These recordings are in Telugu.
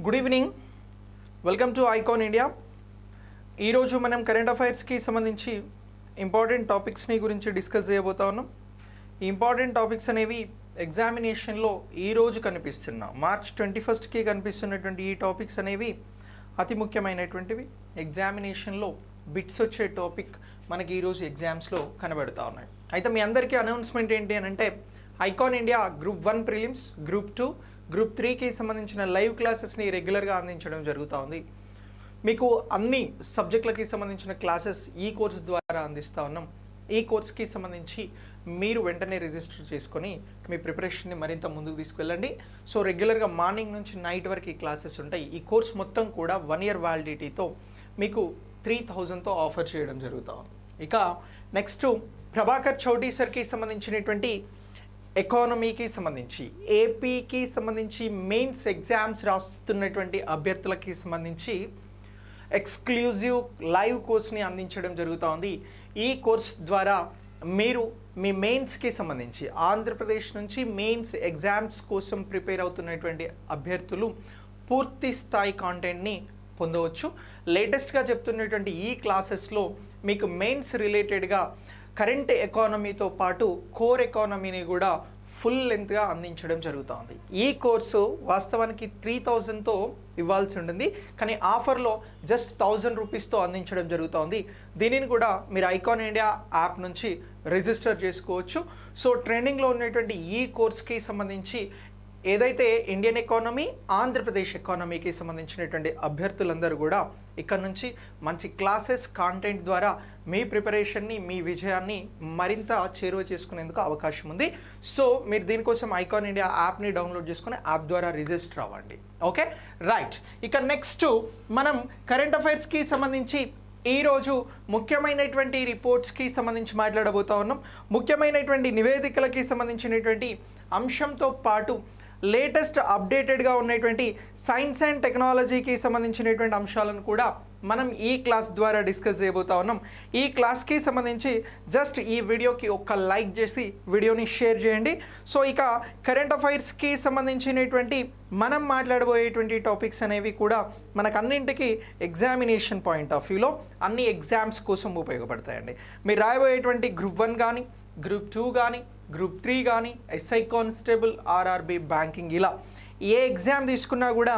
Good evening, welcome to icon India. ఈరోజు మనం కరెంట్ అఫైర్స్కి సంబంధించి ఇంపార్టెంట్ టాపిక్స్ని గురించి డిస్కస్ చేయబోతా ఉన్నాం. ఈ ఇంపార్టెంట్ టాపిక్స్ అనేవి ఎగ్జామినేషన్లో ఈరోజు కనిపిస్తున్న మార్చ్ 21కి కనిపిస్తున్నటువంటి ఈ టాపిక్స్ అనేవి అతి ముఖ్యమైనటువంటివి. ఎగ్జామినేషన్లో బిట్స్ వచ్చే టాపిక్ మనకి ఈరోజు ఎగ్జామ్స్లో కనబడుతూ ఉన్నాయి. అయితే మీ అందరికీ అనౌన్స్మెంట్ ఏంటి అని అంటే, icon India group 1 prelims, group 2, group 3కి సంబంధించిన లైవ్ క్లాసెస్ని రెగ్యులర్గా అందించడం జరుగుతూ ఉంది. మీకు అన్ని సబ్జెక్టులకి సంబంధించిన క్లాసెస్ ఈ కోర్స్ ద్వారా అందిస్తూ ఉన్నాం. ఈ కోర్స్కి సంబంధించి మీరు వెంటనే రిజిస్టర్ చేసుకొని మీ ప్రిపరేషన్ని మరింత ముందుకు తీసుకెళ్ళండి. సో రెగ్యులర్గా మార్నింగ్ నుంచి నైట్ వరకు ఈ క్లాసెస్ ఉంటాయి. ఈ కోర్స్ మొత్తం కూడా 1 year వ్యాలిడిటీతో మీకు 3000తో ఆఫర్ చేయడం జరుగుతూ ఉంది. ఇక నెక్స్ట్ ప్రభాకర్ చౌటీ సార్కి సంబంధించినటువంటి ఎకానమీకి సంబంధించి, ఏపీకి సంబంధించి మెయిన్స్ ఎగ్జామ్స్ రాస్తున్నటువంటి అభ్యర్థులకి సంబంధించి ఎక్స్క్లూజివ్ లైవ్ కోర్స్ని అందించడం జరుగుతూ ఉంది. ఈ కోర్స్ ద్వారా మీరు మీ మెయిన్స్కి సంబంధించి ఆంధ్రప్రదేశ్ నుంచి మెయిన్స్ ఎగ్జామ్స్ కోసం ప్రిపేర్ అవుతున్నటువంటి అభ్యర్థులు పూర్తి స్థాయి కాంటెంట్ని పొందవచ్చు. లేటెస్ట్గా చెప్తున్నటువంటి ఈ క్లాసెస్లో మీకు మెయిన్స్ రిలేటెడ్గా కరెంట్ ఎకానమీతో పాటు కోర్ ఎకానమీని కూడా ఫుల్ లెంత్గా అందించడం జరుగుతుంది. ఈ కోర్సు వాస్తవానికి 3000తో ఇవ్వాల్సి ఉంటుంది, కానీ ఆఫర్లో జస్ట్ 1000 రూపీస్తో అందించడం జరుగుతుంది. దీనిని కూడా మీరు ఐకాన్ ఇండియా యాప్ నుంచి రిజిస్టర్ చేసుకోవచ్చు. సో ట్రెండింగ్లో ఉన్నటువంటి ఈ కోర్స్కి సంబంధించి ఏదైతే ఇండియన్ ఎకానమీ, ఆంధ్రప్రదేశ్ ఎకానమీకి సంబంధించినటువంటి అభ్యర్థులందరూ కూడా ఇక్కడ నుంచి మంచి క్లాసెస్ కాంటెంట్ ద్వారా మీ ప్రిపరేషన్ని, మీ విజయాన్ని మరింత చేరువ చేసుకునేందుకు అవకాశం ఉంది. సో మీరు దీనికోసం ఐకాన్ ఇండియా యాప్ని డౌన్లోడ్ చేసుకుని యాప్ ద్వారా రిజిస్టర్ అవ్వండి. Okay, right. ఇక నెక్స్ట్ మనం కరెంట్ అఫైర్స్కి సంబంధించి ఈరోజు ముఖ్యమైనటువంటి రిపోర్ట్స్కి సంబంధించి మాట్లాడబోతా ఉన్నాం. ముఖ్యమైనటువంటి నివేదికలకి సంబంధించినటువంటి అంశంతో పాటు లేటెస్ట్ అప్డేటెడ్గా ఉన్నటువంటి సైన్స్ అండ్ టెక్నాలజీకి సంబంధించినటువంటి అంశాలను కూడా మనం ఈ క్లాస్ ద్వారా డిస్కస్ చేయబోతా ఉన్నాం. ఈ క్లాస్కి సంబంధించి జస్ట్ ఈ వీడియోకి ఒక్క లైక్ చేసి వీడియోని షేర్ చేయండి. సో ఇక కరెంట్ అఫైర్స్కి సంబంధించినటువంటి మనం మాట్లాడబోయేటువంటి టాపిక్స్ అనేవి కూడా మనకు అన్నింటికి ఎగ్జామినేషన్ పాయింట్ ఆఫ్ వ్యూలో అన్ని ఎగ్జామ్స్ కోసం ఉపయోగపడతాయండి. మీరు రాయబోయేటువంటి గ్రూప్ 1 కానీ, గ్రూప్ 2 కానీ, గ్రూప్ 3 కానీ, ఎస్ఐ కానిస్టేబుల్, ఆర్ఆర్బి, బ్యాంకింగ్, ఇలా ఏ ఎగ్జామ్ తీసుకున్నా కూడా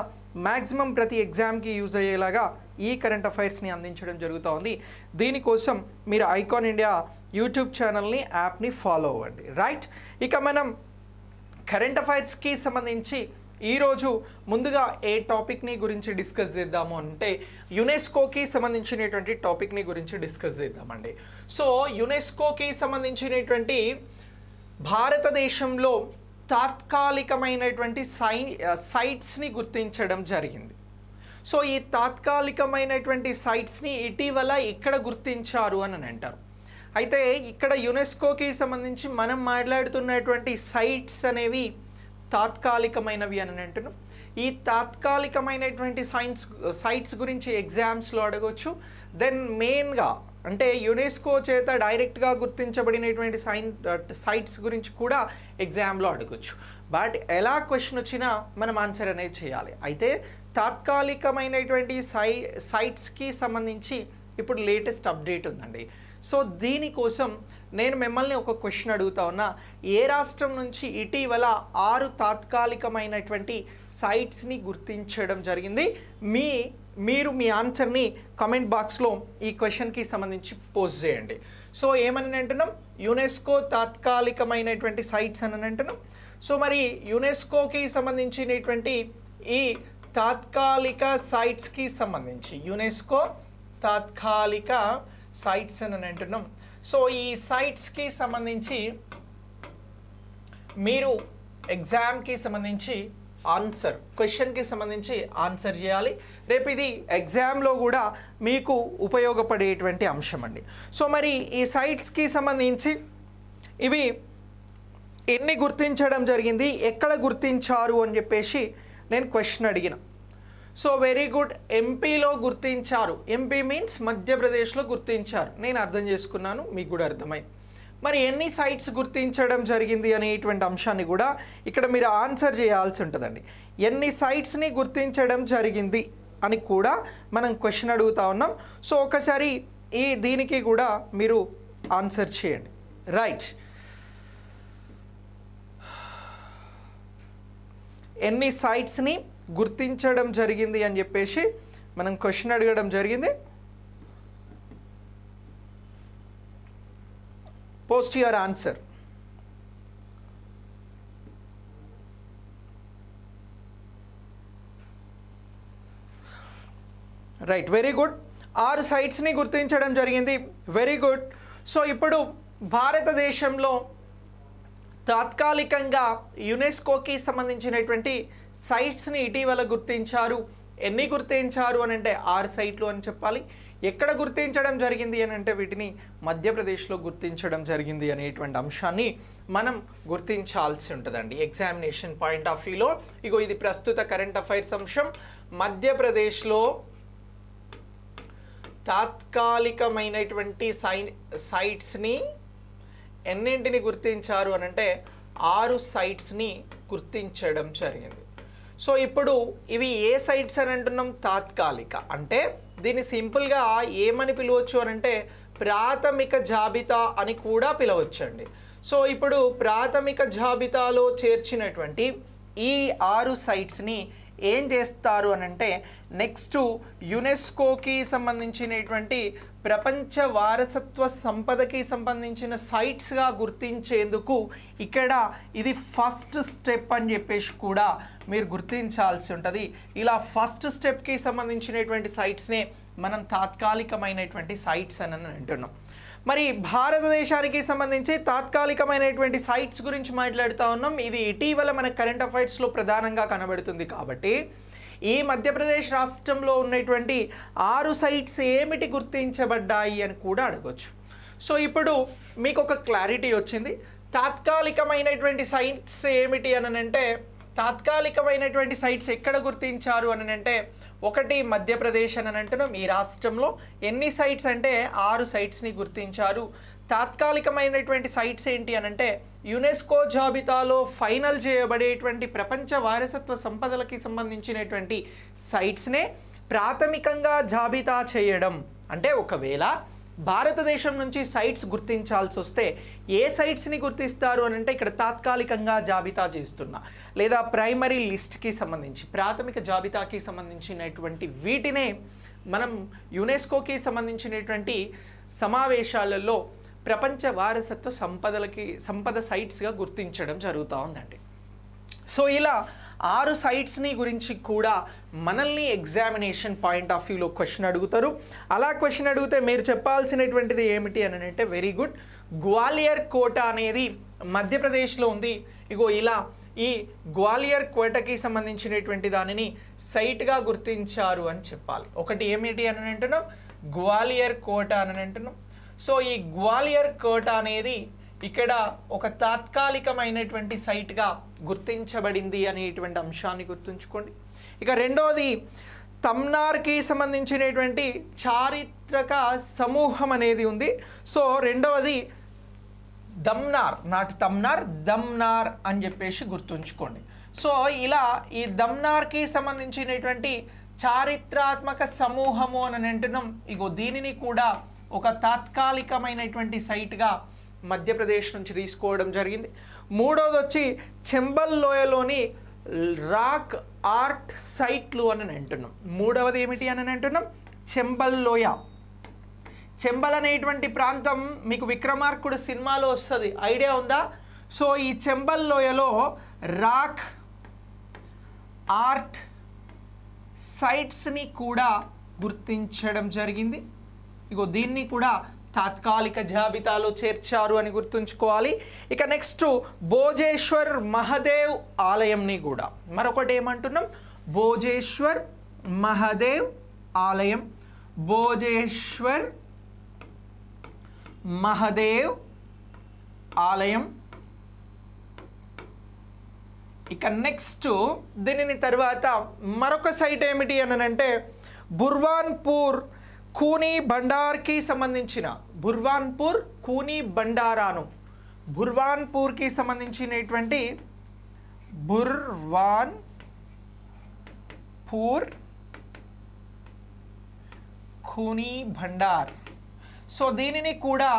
మ్యాక్సిమం ప్రతి ఎగ్జామ్కి యూజ్ అయ్యేలాగా ఈ కరెంట్ అఫైర్స్ని అందించడం జరుగుతూ ఉంది. దీనికోసం మీరు ఐకాన్ ఇండియా యూట్యూబ్ ఛానల్ని, యాప్ని ఫాలో అవ్వండి. రైట్. ఇక మనం కరెంట్ అఫైర్స్కి సంబంధించి ఈరోజు ముందుగా ఏ టాపిక్ని గురించి డిస్కస్ చేద్దాము అంటే, యునెస్కోకి సంబంధించినటువంటి టాపిక్ని గురించి డిస్కస్ చేద్దామండి. సో యునెస్కోకి సంబంధించినటువంటి భారతదేశంలో తాత్కాలికమైనటువంటి సైట్స్ని గుర్తించడం జరిగింది. సో ఈ తాత్కాలికమైనటువంటి సైట్స్ని ఇటీవల ఇక్కడ గుర్తించారు అని అంటారు. అయితే ఇక్కడ యునెస్కోకి సంబంధించి మనం మాట్లాడుతున్నటువంటి సైట్స్ అనేవి తాత్కాలికమైనవి అని అంటున్నాం. ఈ తాత్కాలికమైనటువంటి సైట్స్ గురించి ఎగ్జామ్స్లో అడగవచ్చు. దెన్ మెయిన్గా అంటే యునెస్కో చేత డైరెక్ట్గా గుర్తించబడినటువంటి సైట్స్ గురించి కూడా ఎగ్జామ్లో అడగచ్చు. బట్ ఎలా క్వశ్చన్ వచ్చినా మనం ఆన్సర్ అనేది చేయాలి. అయితే తాత్కాలికమైనటువంటి సైట్స్కి సంబంధించి ఇప్పుడు లేటెస్ట్ అప్డేట్ ఉందండి. సో దీనికోసం నేను మిమ్మల్ని ఒక క్వశ్చన్ అడుగుతా ఉన్నా. ఏ రాష్ట్రం నుంచి ఇటీవల 6 తాత్కాలికమైనటువంటి సైట్స్ని గుర్తించడం జరిగింది? మీరు మీ ఆన్సర్ని కామెంట్ బాక్స్లో ఈ క్వశ్చన్కి సంబంధించి పోస్ట్ చేయండి. సో ఏమని అంటున్నాం? యునెస్కో తాత్కాలికమైనటువంటి సైట్స్ అని అంటున్నాం. సో మరి యునెస్కోకి సంబంధించినటువంటి ఈ తాత్కాలిక సైట్స్కి సంబంధించి యునెస్కో తాత్కాలిక సైట్స్ అని అంటున్నాం. సో ఈ సైట్స్కి సంబంధించి మీరు ఎగ్జామ్కి సంబంధించి క్వశ్చన్కి సంబంధించి ఆన్సర్ చేయాలి. రేపు ఇది ఎగ్జామ్లో కూడా మీకు ఉపయోగపడేటువంటి అంశం అండి. సో మరి ఈ సైట్స్కి సంబంధించి ఇవి ఎన్ని గుర్తించడం జరిగింది, ఎక్కడ గుర్తించారు అని చెప్పేసి నేను క్వశ్చన్ అడిగిన. సో వెరీ గుడ్, ఎంపీలో గుర్తించారు. ఎంపీ మీన్స్ మధ్యప్రదేశ్లో గుర్తించారు. నేను అర్థం చేసుకున్నాను, మీకు కూడా అర్థమైంది. మరి ఎన్ని సైట్స్ గుర్తించడం జరిగింది అనేటువంటి అంశాన్ని కూడా ఇక్కడ మీరు ఆన్సర్ చేయాల్సి ఉంటుందండి. ఎన్ని సైట్స్ని గుర్తించడం జరిగింది అని కూడా మనం క్వశ్చన్ అడుగుతా ఉన్నాం. సో ఒకసారి దీనికి కూడా మీరు ఆన్సర్ చేయండి. రైట్, ఎన్ని సైట్స్ని గుర్తించడం జరిగింది అని చెప్పేసి మనం క్వశ్చన్ అడగడం జరిగింది. Post your answer. Right, very good. 6 సైట్స్ని గుర్తించడం జరిగింది. Very good. సో ఇప్పుడు భారతదేశంలో తాత్కాలికంగా యునెస్కోకి సంబంధించినటువంటి సైట్స్ని ఇటీవల గుర్తించారు. ఎన్ని గుర్తించారు అని అంటే 6 సైట్లు అని చెప్పాలి. ఎక్కడ గుర్తించడం జరిగింది అని అంటే వీటిని మధ్యప్రదేశ్లో గుర్తించడం జరిగింది అనేటువంటి అంశాన్ని మనం గుర్తించాల్సి ఉంటుందండి ఎగ్జామినేషన్ పాయింట్ ఆఫ్ వ్యూలో. ఇగో ఇది ప్రస్తుత కరెంట్ అఫైర్స్ అంశం. మధ్యప్రదేశ్లో తాత్కాలికమైనటువంటి సైట్స్ని ఎన్నింటిని గుర్తించారు అని అంటే 6 సైట్స్ని గుర్తించడం జరిగింది. సో ఇప్పుడు ఇవి ఏ సైట్స్ అని అంటున్నాం? తాత్కాలిక. అంటే దీన్ని సింపుల్గా ఏమని పిలవచ్చు అని అంటే ప్రాథమిక జాబితా అని కూడా పిలవచ్చండి. సో ఇప్పుడు ప్రాథమిక జాబితాలో చేర్చినటువంటి ఈ 6 సైట్స్ని ఏం చేస్తారు అని అంటే నెక్స్ట్ యునెస్కోకి సంబంధించినటువంటి ప్రపంచ వారసత్వ సంపదకి సంబంధించిన సైట్స్గా గుర్తించేందుకు ఇక్కడ ఇది ఫస్ట్ స్టెప్ అని చెప్పేసి కూడా మీరు గుర్తించాల్సి ఉంటుంది. ఇలా ఫస్ట్ స్టెప్కి సంబంధించినటువంటి సైట్స్నే మనం తాత్కాలికమైనటువంటి సైట్స్ అని అంటున్నాం. మరి భారతదేశానికి సంబంధించి తాత్కాలికమైనటువంటి సైట్స్ గురించి మాట్లాడుతూ ఉన్నాం. ఇది ఇటీవల మన కరెంట్ అఫైర్స్లో ప్రధానంగా కనబడుతుంది కాబట్టి ఈ మధ్యప్రదేశ్ రాష్ట్రంలో ఉన్నటువంటి 6 సైట్స్ ఏమిటి గుర్తించబడ్డాయి అని కూడా అడగవచ్చు. సో ఇప్పుడు మీకు ఒక క్లారిటీ వచ్చింది. తాత్కాలికమైనటువంటి సైట్స్ ఏమిటి అని అంటే తాత్కాలికమైనటువంటి సైట్స్ ఎక్కడ గుర్తించారు అని అంటే ఒకటి మధ్యప్రదేశ్ అని అంటున్నాం. ఈ రాష్ట్రంలో ఎన్ని సైట్స్ అంటే 6 సైట్స్ని గుర్తించారు. తాత్కాలికమైనటువంటి సైట్స్ ఏంటి అని అంటే యునెస్కో జాబితాలో ఫైనల్ చేయబడేటువంటి ప్రపంచ వారసత్వ సంపదలకి సంబంధించినటువంటి సైట్స్నే ప్రాథమికంగా జాబితా చేయడం. అంటే ఒకవేళ భారతదేశం నుంచి సైట్స్ గుర్తించాల్సి వస్తే ఏ సైట్స్ని గుర్తిస్తారు అని అంటే ఇక్కడ తాత్కాలికంగా జాబితా చేస్తున్నా లేదా ప్రైమరీ లిస్ట్కి సంబంధించి ప్రాథమిక జాబితాకి సంబంధించినటువంటి వీటినే మనం యునెస్కోకి సంబంధించినటువంటి సమావేశాలలో ప్రపంచ వారసత్వ సంపద సైట్స్గా గుర్తించడం జరుగుతూ ఉందండి. సో ఇలా 6 సైట్స్ని గురించి కూడా మనల్ని ఎగ్జామినేషన్ పాయింట్ ఆఫ్ వ్యూలో క్వశ్చన్ అడుగుతారు. అలా క్వశ్చన్ అడిగితే మీరు చెప్పాల్సినటువంటిది ఏమిటి అని అంటే వెరీ గుడ్, గ్వాలియర్ కోట అనేది మధ్యప్రదేశ్లో ఉంది. ఇగో ఇలా ఈ గ్వాలియర్ కోటకి సంబంధించినటువంటి దానిని సైట్గా గుర్తించారు అని చెప్పాలి. ఒకటి ఏమిటి అని అంటున్నాం? గ్వాలియర్ కోట అని అంటున్నాం. సో ఈ గ్వాలియర్ కోట అనేది ఇక్కడ ఒక తాత్కాలికమైనటువంటి సైట్గా గుర్తించబడింది అనేటువంటి అంశాన్ని గుర్తుంచుకోండి. ఇక రెండవది తమ్నార్కి సంబంధించినటువంటి చారిత్రక సమూహం అనేది ఉంది. సో రెండవది దమ్నార్, నాట్ తమ్నార్, దమ్నార్ అని చెప్పేసి గుర్తుంచుకోండి. సో ఇలా ఈ దమ్నార్కి సంబంధించినటువంటి చారిత్రాత్మక సమూహము అని అంటున్నాం. ఇగో దీనిని కూడా ఒక తాత్కాలికమైనటువంటి సైట్గా మధ్యప్రదేశ్ నుంచి తీసుకోవడం జరిగింది. మూడోది వచ్చి చెంబల్ లోయలోని రాక్ ఆర్ట్ సైట్లు అని అంటున్నాం. మూడవది ఏమిటి అని అంటున్నాం? చెంబల్ లోయ. చెంబల్ అనేటువంటి ప్రాంతం మీకు విక్రమార్కుడు సినిమాలో వస్తుంది, ఐడియా ఉందా? సో ఈ చెంబల్ లోయలో రాక్ ఆర్ట్ సైట్స్ని కూడా గుర్తించడం జరిగింది. ఇగో దీన్ని కూడా తాత్కాలిక జాబితాలో చేర్చారు అని గుర్తుంచుకోవాలి. ఇక నెక్స్ట్ భోజేశ్వర్ మహాదేవ్ ఆలయంని కూడా మరొకటి ఏమంటున్నాం? భోజేశ్వర్ మహాదేవ్ ఆలయం, భోజేశ్వర్ మహాదేవ్ ఆలయం. ఇక నెక్స్ట్ దీనిని తర్వాత మరొక సైట్ ఏమిటి అని అంటే బుర్వాన్పూర్ కూనీ బండార్కి సంబంధించిన బుర్వాన్పూర్ కూనీ బండారాను బుర్వాన్పూర్కి సంబంధించినటువంటి బుర్వాన్పూర్ కూనీ బండార్. సో దీనిని కూడా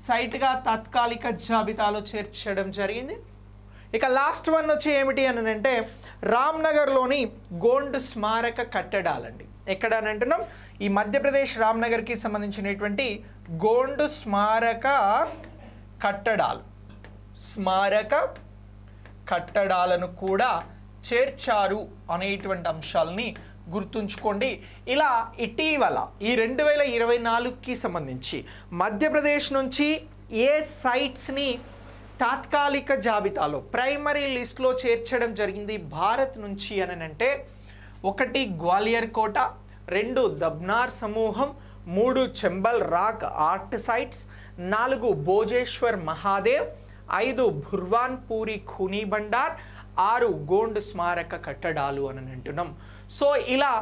సైట్గా తాత్కాలిక జాబితాలో చేర్చడం జరిగింది. ఇక లాస్ట్ వన్ వచ్చి ఏమిటి అని అంటే రామ్నగర్లోని గోండ్ స్మారక కట్టడాలండి. ఎక్కడ అని అంటున్నాం? ఈ మధ్యప్రదేశ్ రామ్నగర్కి సంబంధించినటువంటి గోండ్ స్మారక కట్టడాలను కూడా చేర్చారు అనేటువంటి అంశాలని గుర్తుంచుకోండి. ఇలా ఇటీవల ఈ 2024కి సంబంధించి మధ్యప్రదేశ్ నుంచి ఏ సైట్స్ని తాత్కాలిక జాబితాలో ప్రైమరీ లిస్ట్లో చేర్చడం జరిగింది భారత్ నుంచి అని అంటే 1 గ్వాలియర్ కోట, 2 దబ్నార్ సమూహం, 3 Chambal rock art sites, 4 Bhojeshwar Mahadev, 5 Burhanpuri Khooni Bhandar, 6 Gond స్మారక కట్టడాలు అని అంటున్నాం. సో ఇలా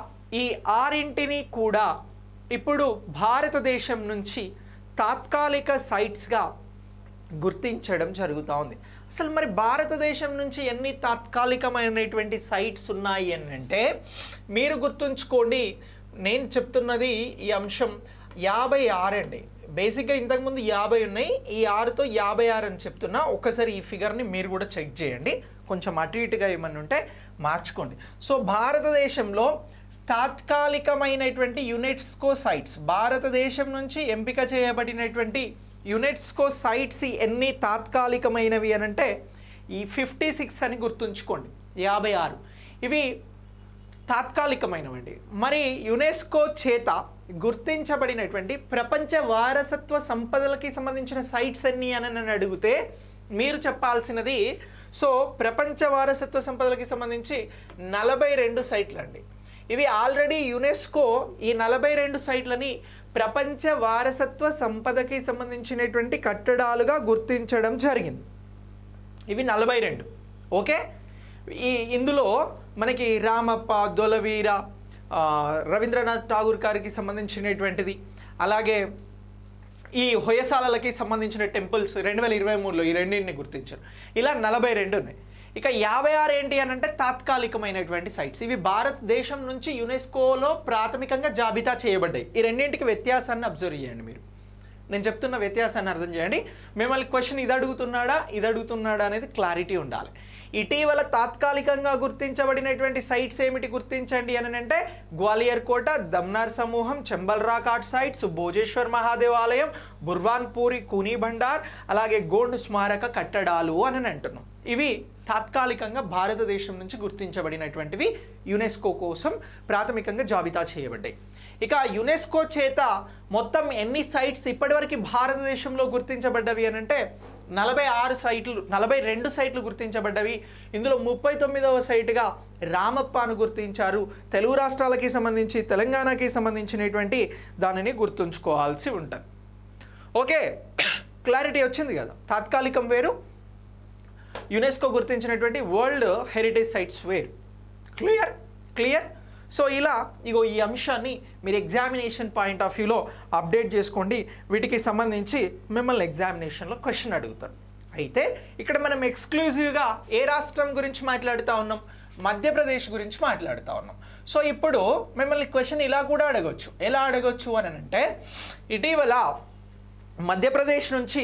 ఈ 6ంటిని కూడా ఇప్పుడు భారతదేశం నుంచి తాత్కాలిక సైట్స్గా గుర్తించడం జరుగుతూ ఉంది. అసలు మరి భారతదేశం నుంచి ఎన్ని తాత్కాలికమైనటువంటి సైట్స్ ఉన్నాయి అని అంటే మీరు గుర్తుంచుకోండి, నేను చెప్తున్నది ఈ అంశం 56 అండి. బేసిక్గా ఇంతకుముందు 50 ఉన్నాయి, ఈ 6తో 56 అని చెప్తున్నా. ఒకసారి ఈ ఫిగర్ని మీరు కూడా చెక్ చేయండి, కొంచెం అటు ఇటుగా ఏమన్నా ఉంటే మార్చుకోండి. సో భారతదేశంలో తాత్కాలికమైనటువంటి యునెస్కో సైట్స్, భారతదేశం నుంచి ఎంపిక చేయబడినటువంటి యునెస్కో సైట్స్ ఎన్ని తాత్కాలికమైనవి అని అంటే ఈ 56 అని గుర్తుంచుకోండి, 56 ఇవి తాత్కాలికమైనవండి. మరి యునెస్కో చేత గుర్తించబడినటువంటి ప్రపంచ వారసత్వ సంపదలకి సంబంధించిన సైట్స్ ఎన్ని అని నన్ను అడిగితే మీరు చెప్పాల్సినది, సో ప్రపంచ వారసత్వ సంపదలకి సంబంధించి 42 సైట్లు అండి. ఇవి ఆల్రెడీ యునెస్కో ఈ 42 సైట్లని ప్రపంచ వారసత్వ సంపదకి సంబంధించినటువంటి కట్టడాలుగా గుర్తించడం జరిగింది. ఇవి 42. ఓకే, ఇందులో మనకి రామప్ప, దొలవీర, రవీంద్రనాథ్ ఠాగూర్ గారికి సంబంధించినటువంటిది, అలాగే ఈ హొయసాలకి సంబంధించిన టెంపుల్స్ 2023లో ఈ రెండింటిని గుర్తించారు. ఇలా 42 ఉన్నాయి. ఇక 56 ఏంటి అని అంటే తాత్కాలికమైనటువంటి సైట్స్. ఇవి భారతదేశం నుంచి యునెస్కోలో ప్రాథమికంగా జాబితా చేయబడ్డాయి. ఈ రెండింటికి వ్యత్యాసాన్ని అబ్జర్వ్ చేయండి. మీరు నేను చెప్తున్న వ్యత్యాసాన్ని అర్థం చేయండి. మిమ్మల్ని క్వశ్చన్ ఇది అడుగుతున్నాడా అనేది క్లారిటీ ఉండాలి. ఇటీవల తాత్కాలికంగా గుర్తించబడినటువంటి సైట్స్ ఏమిటి గుర్తించండి అని అంటే గ్వాలియర్ కోట, దమ్నార్ సమూహం, Chambal rock art sites, Bhojeshwar Mahadev ఆలయం, బుర్వాన్పూరి కూనీ బండార్, అలాగే గోండ్ స్మారక కట్టడాలు అని అంటున్నాం. ఇవి తాత్కాలికంగా భారతదేశం నుంచి గుర్తించబడినటువంటివి, యునెస్కో కోసం ప్రాథమికంగా జాబితా చేయబడ్డాయి. ఇక యునెస్కో చేత మొత్తం ఎన్ని సైట్స్ ఇప్పటివరకు భారతదేశంలో గుర్తించబడ్డవి అని అంటే 42 సైట్లు గుర్తించబడ్డవి. ఇందులో 39వ సైటుగా రామప్పను గుర్తించారు. తెలుగు రాష్ట్రాలకి సంబంధించి, తెలంగాణకి సంబంధించినటువంటి దానిని గుర్తుంచుకోవాల్సి ఉంటుంది. ఓకే, క్లారిటీ వచ్చింది కదా. తాత్కాలికం వేరు, యునెస్కో గుర్తించినటువంటి వరల్డ్ హెరిటేజ్ సైట్స్ వేరు. క్లియర్. సో ఇలా ఇగో ఈ అంశాన్ని మీరు ఎగ్జామినేషన్ పాయింట్ ఆఫ్ వ్యూలో అప్డేట్ చేసుకోండి. వీటికి సంబంధించి మిమ్మల్ని ఎగ్జామినేషన్లో క్వశ్చన్ అడుగుతారు. అయితే ఇక్కడ మనం ఎక్స్క్లూజివ్గా ఏ రాష్ట్రం గురించి మాట్లాడుతూ ఉన్నాం? మధ్యప్రదేశ్ గురించి మాట్లాడుతూ ఉన్నాం. సో ఇప్పుడు మిమ్మల్ని క్వశ్చన్ ఇలా కూడా అడగొచ్చు. ఎలా అడగొచ్చు అని అంటే ఇటీవల మధ్యప్రదేశ్ నుంచి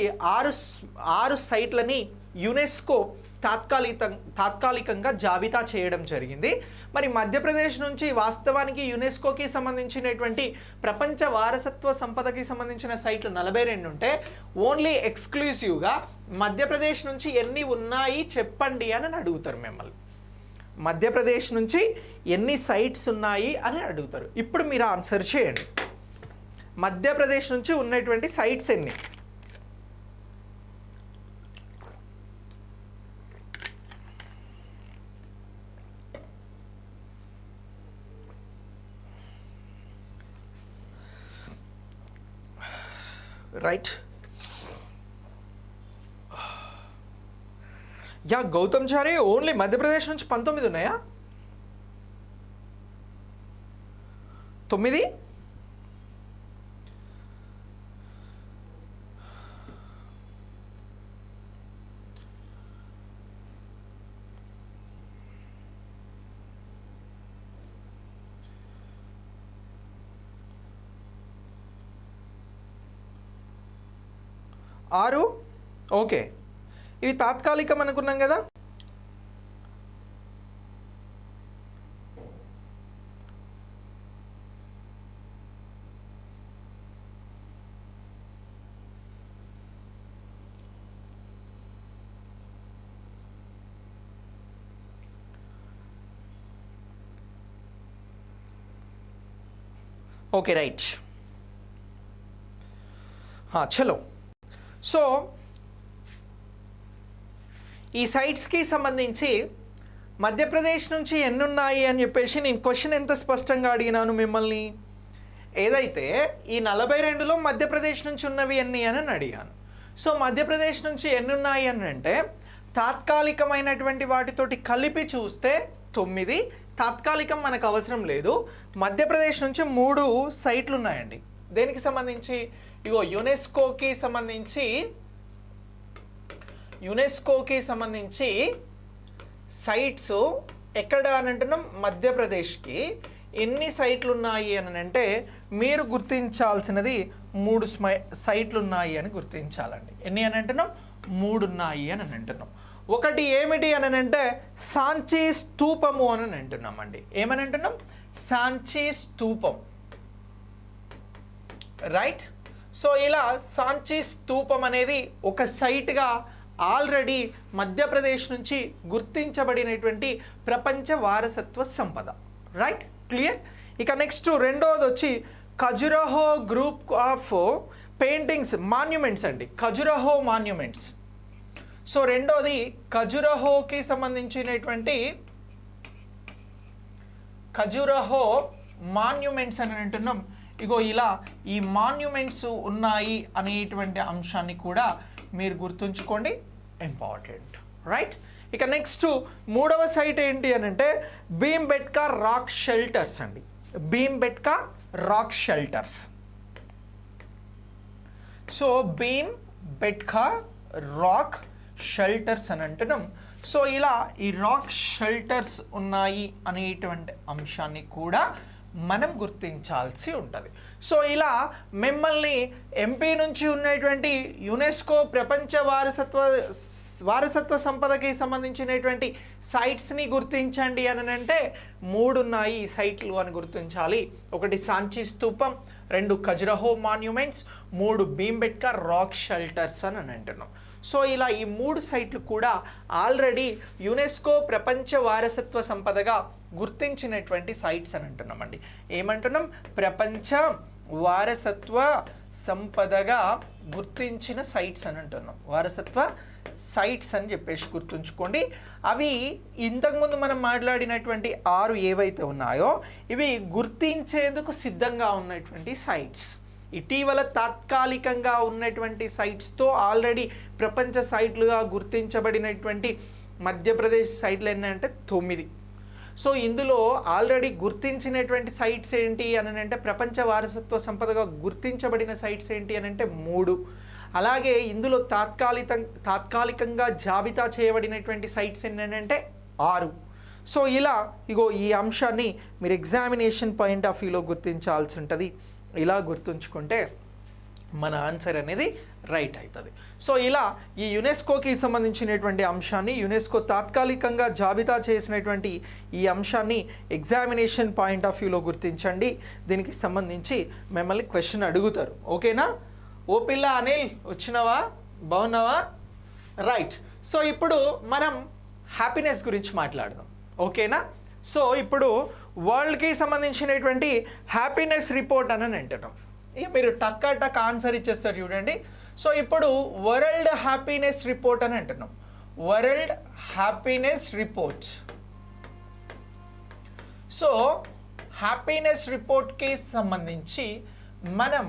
6 సైట్లని యునెస్కో తాత్కాలికంగా జాబితా చేయడం జరిగింది. మరి మధ్యప్రదేశ్ నుంచి వాస్తవానికి యునెస్కోకి సంబంధించినటువంటి ప్రపంచ వారసత్వ సంపదకి సంబంధించిన సైట్లు 42 ఉంటే ఓన్లీ ఎక్స్క్లూజివ్గా మధ్యప్రదేశ్ నుంచి ఎన్ని ఉన్నాయి చెప్పండి అని అడుగుతారు మిమ్మల్ని. మధ్యప్రదేశ్ నుంచి ఎన్ని సైట్స్ ఉన్నాయి అని అడుగుతారు. ఇప్పుడు మీరు ఆన్సర్ చేయండి. మధ్యప్రదేశ్ నుంచి ఉన్నటువంటి సైట్స్ ఎన్ని? రైట్. యా గౌతమ్ చారి, ఓన్లీ మధ్యప్రదేశ్ నుంచి 19 ఉన్నాయా? 9 6. ఓకే, ఇవి తాత్కాలికం అనుకున్నాం కదా. Okay right. చలో, సో ఈ సైట్స్కి సంబంధించి మధ్యప్రదేశ్ నుంచి ఎన్ని ఉన్నాయి అని చెప్పేసి నేను క్వశ్చన్ ఎంత స్పష్టంగా అడిగినాను మిమ్మల్ని. ఏదైతే ఈ 42లో మధ్యప్రదేశ్ నుంచి ఉన్నవి ఎన్ని అని అడిగాను. సో మధ్యప్రదేశ్ నుంచి ఎన్ని ఉన్నాయి అని అంటే తాత్కాలికమైనటువంటి వాటితోటి కలిపి చూస్తే 9. తాత్కాలికం మనకు అవసరం లేదు. మధ్యప్రదేశ్ నుంచి 3 సైట్లు ఉన్నాయండి. దేనికి సంబంధించి? ఇగో యునెస్కోకి సంబంధించి సైట్స్ ఎక్కడ అని అంటున్నాం? మధ్యప్రదేశ్కి ఎన్ని సైట్లు ఉన్నాయి అని అంటే మీరు గుర్తించాల్సినది 3 సైట్లు ఉన్నాయి అని గుర్తించాలండి. ఎన్ని అని అంటున్నాం? 3 ఉన్నాయి అని అంటున్నాం. ఒకటి ఏమిటి అని అంటే సాంచీ స్తూపము అని అంటున్నామండి. ఏమని అంటున్నాం? సాంచీ స్తూపం, రైట్. సో ఇలా సాంచీ స్తూపం అనేది ఒక సైట్గా ఆల్రెడీ మధ్యప్రదేశ్ నుంచి గుర్తించబడినటువంటి ప్రపంచ వారసత్వ సంపద, రైట్, క్లియర్. ఇక నెక్స్ట్ రెండోది వచ్చి Khajuraho group of paintings monuments అండి. ఖజురహో మాన్యుమెంట్స్. సో రెండోది ఖజురహోకి సంబంధించినటువంటి ఖజురహో మాన్యుమెంట్స్ అని అంటున్నాం. ఇగో ఇలా ఈ మాన్యుమెంట్స్ ఉన్నాయి అనేటువంటి అంశాన్ని కూడా మీరు గుర్తుంచుకోండి, ఇంపార్టెంట్, రైట్. ఇక నెక్స్ట్ మూడవ సైట్ ఏంటి అని అంటే భీంబెట్కా రాక్ షెల్టర్స్ అండి. Bhimbetka rock shelters. So Bhimbetka rock shelters అని అంటున్నాం. సో ఇలా ఈ రాక్ షెల్టర్స్ ఉన్నాయి అనేటువంటి అంశాన్ని కూడా మనం గుర్తించాల్సి ఉంటుంది. సో ఇలా మిమ్మల్ని ఎంపీ నుంచి ఉన్నటువంటి యునెస్కో ప్రపంచ వారసత్వ సంపదకి సంబంధించినటువంటి సైట్స్ని గుర్తించండి అని అంటే 3 ఉన్నాయి ఈ సైట్లు అని గుర్తించాలి. ఒకటి సాంచీ స్తూపం, 2 Khajuraho monuments, 3 Bhimbetka rock shelters అని అంటున్నాం. సో ఇలా ఈ 3 సైట్లు కూడా ఆల్రెడీ యునెస్కో ప్రపంచ వారసత్వ సంపదగా గుర్తించినటువంటి సైట్స్ అని అంటున్నామండి. ఏమంటున్నాం? ప్రపంచ వారసత్వ సంపదగా గుర్తించిన సైట్స్ అని అంటున్నాం. వారసత్వ సైట్స్ అని చెప్పేసి గుర్తుంచుకోండి. అవి ఇంతకుముందు మనం మాట్లాడినటువంటి 6 ఏవైతే ఉన్నాయో ఇవి గుర్తించేందుకు సిద్ధంగా ఉన్నటువంటి సైట్స్. ఇటీవల తాత్కాలికంగా ఉన్నటువంటి సైట్స్తో ఆల్రెడీ ప్రపంచ సైట్లుగా గుర్తించబడినటువంటి మధ్యప్రదేశ్ సైట్లు ఎన్ని అంటే 9. సో ఇందులో ఆల్రెడీ గుర్తించినటువంటి సైట్స్ ఏంటి అని అంటే ప్రపంచ వారసత్వ సంపదగా గుర్తించబడిన సైట్స్ ఏంటి అని అంటే 3. అలాగే ఇందులో తాత్కాలికంగా జాబితా చేయబడినటువంటి సైట్స్ ఏంటంటే 6. సో ఇలా ఇగో ఈ అంశాన్ని మీరు ఎగ్జామినేషన్ పాయింట్ ఆఫ్ వ్యూలో గుర్తించాల్సి ఉంటుంది. ఇలా గుర్తుంచుకుంటే మన ఆన్సర్ అనేది రైట్ అవుతుంది. సో ఇలా ఈ యునెస్కోకి సంబంధించినటువంటి అంశాన్ని, యునెస్కో తాత్కాలికంగా జాబితా చేసినటువంటి ఈ అంశాన్ని ఎగ్జామినేషన్ పాయింట్ ఆఫ్ వ్యూలో గుర్తించండి. దీనికి సంబంధించి మిమ్మల్ని క్వశ్చన్ అడుగుతారు. ఓకేనా? ఓ పిల్ల అనిల్, వచ్చినావా? బాగున్నావా? రైట్. సో ఇప్పుడు మనం హ్యాపీనెస్ గురించి మాట్లాడదాం. ఓకేనా? సో ఇప్పుడు వరల్డ్కి సంబంధించినటువంటి హ్యాపీనెస్ రిపోర్ట్ అని అంటున్నాం. ఇక మీరు టక్ ఆన్సర్ ఇచ్చేస్తారు చూడండి. సో ఇప్పుడు వరల్డ్ హ్యాపీనెస్ రిపోర్ట్ అని అంటున్నాం. World happiness report. So happiness రిపోర్ట్కి సంబంధించి మనం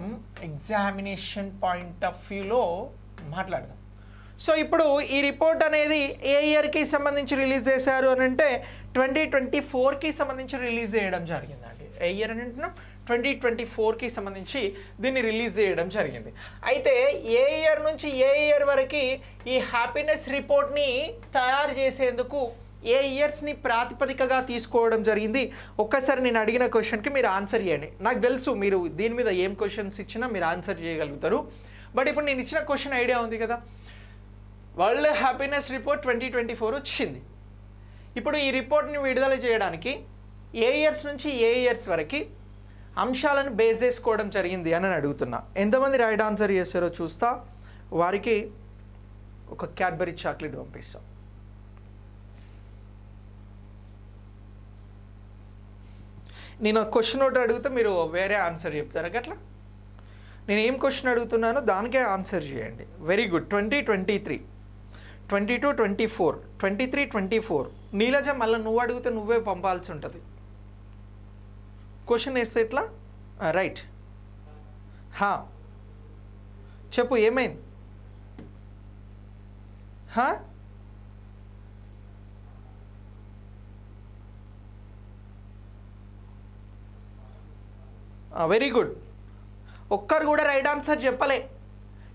ఎగ్జామినేషన్ పాయింట్ ఆఫ్ వ్యూలో మాట్లాడదాం. సో ఇప్పుడు ఈ రిపోర్ట్ అనేది ఏ ఇయర్కి సంబంధించి రిలీజ్ చేశారు అని అంటే 2024కి సంబంధించి రిలీజ్ చేయడం జరిగిందండి. ఏ ఇయర్ అని అంటున్నాం? 2024కి సంబంధించి దీన్ని రిలీజ్ చేయడం జరిగింది. అయితే ఏ ఇయర్ నుంచి ఏ ఇయర్ వరకు ఈ హ్యాపీనెస్ రిపోర్ట్ని తయారు చేసేందుకు ఏ ఇయర్స్ని ప్రాతిపదికగా తీసుకోవడం జరిగింది? ఒక్కసారి నేను అడిగిన క్వశ్చన్కి మీరు ఆన్సర్ చేయండి. నాకు తెలుసు మీరు దీని మీద ఏం క్వశ్చన్స్ ఇచ్చినా మీరు ఆన్సర్ చేయగలుగుతారు. బట్ ఇప్పుడు నేను ఇచ్చిన క్వశ్చన్ ఐడియా ఉంది కదా, వరల్డ్ హ్యాపీనెస్ రిపోర్ట్ 2024 వచ్చింది. ఇప్పుడు ఈ రిపోర్ట్ని విడుదల చేయడానికి ఏ ఇయర్స్ నుంచి ఏ ఇయర్స్ వరకు అంశాలను బేస్ చేసుకోవడం జరిగింది అని అడుగుతున్నా. ఎంతమంది రైట్ ఆన్సర్ చేస్తారో చూస్తా, వారికి ఒక క్యాడ్బరీ చాక్లెట్ పంపిస్తాం. నేను క్వశ్చన్ ఒకటి అడిగితే మీరు వేరే ఆన్సర్ చెప్తారా గట్లా? నేను ఏం క్వశ్చన్ అడుగుతున్నానో దానికే ఆన్సర్ చేయండి. Very good. 2023, 22, 24, 23, 24. నీలజ మళ్ళీ నువ్వు అడిగితే నువ్వే పంపాల్సి ఉంటుంది. క్వశ్చన్ వేస్తే ఎట్లా? రైట్. చెప్పు ఏమైంది? Very good. ఒక్కరు కూడా రైట్ ఆన్సర్ చెప్పలే.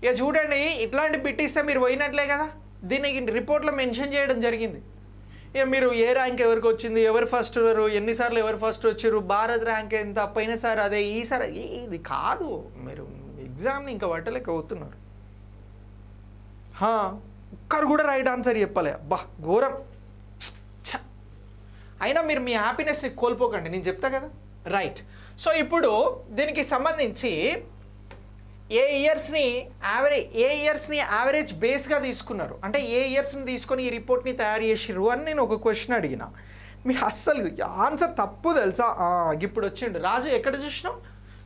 ఇక చూడండి, ఇట్లాంటి బిట్ ఇస్తే మీరు పోయినట్లే కదా. దీనికి రిపోర్ట్లో మెన్షన్ చేయడం జరిగింది. ఇక మీరు ఏ ర్యాంక్ ఎవరికి వచ్చింది, ఎవరు ఫస్ట్ ఉన్నారు, ఎన్నిసార్లు ఎవరు ఫస్ట్ వచ్చారు, భారత్ ర్యాంక్ ఎంత, పోయినసారి అదే, ఈసారి ఇది కాదు. మీరు ఎగ్జామ్ని ఇంకా పట్టలేక అవుతున్నారు. ఒక్కరు కూడా రైట్ ఆన్సర్ చెప్పలే. అబ్బా ఘోరం. అయినా మీరు మీ హ్యాపీనెస్ని కోల్పోకండి, నేను చెప్తా కదా. రైట్. సో ఇప్పుడు దీనికి సంబంధించి ఏ ఇయర్స్ని యావరేజ్ బేస్గా తీసుకున్నారు, అంటే ఏ ఇయర్స్ని తీసుకొని ఈ రిపోర్ట్ని తయారు చేసిర్రు అని నేను ఒక క్వశ్చన్ అడిగిన. మీకు అస్సలు ఆన్సర్ తప్పు తెలుసా? ఇప్పుడు వచ్చిండు రాజు. ఎక్కడ చూసినావు?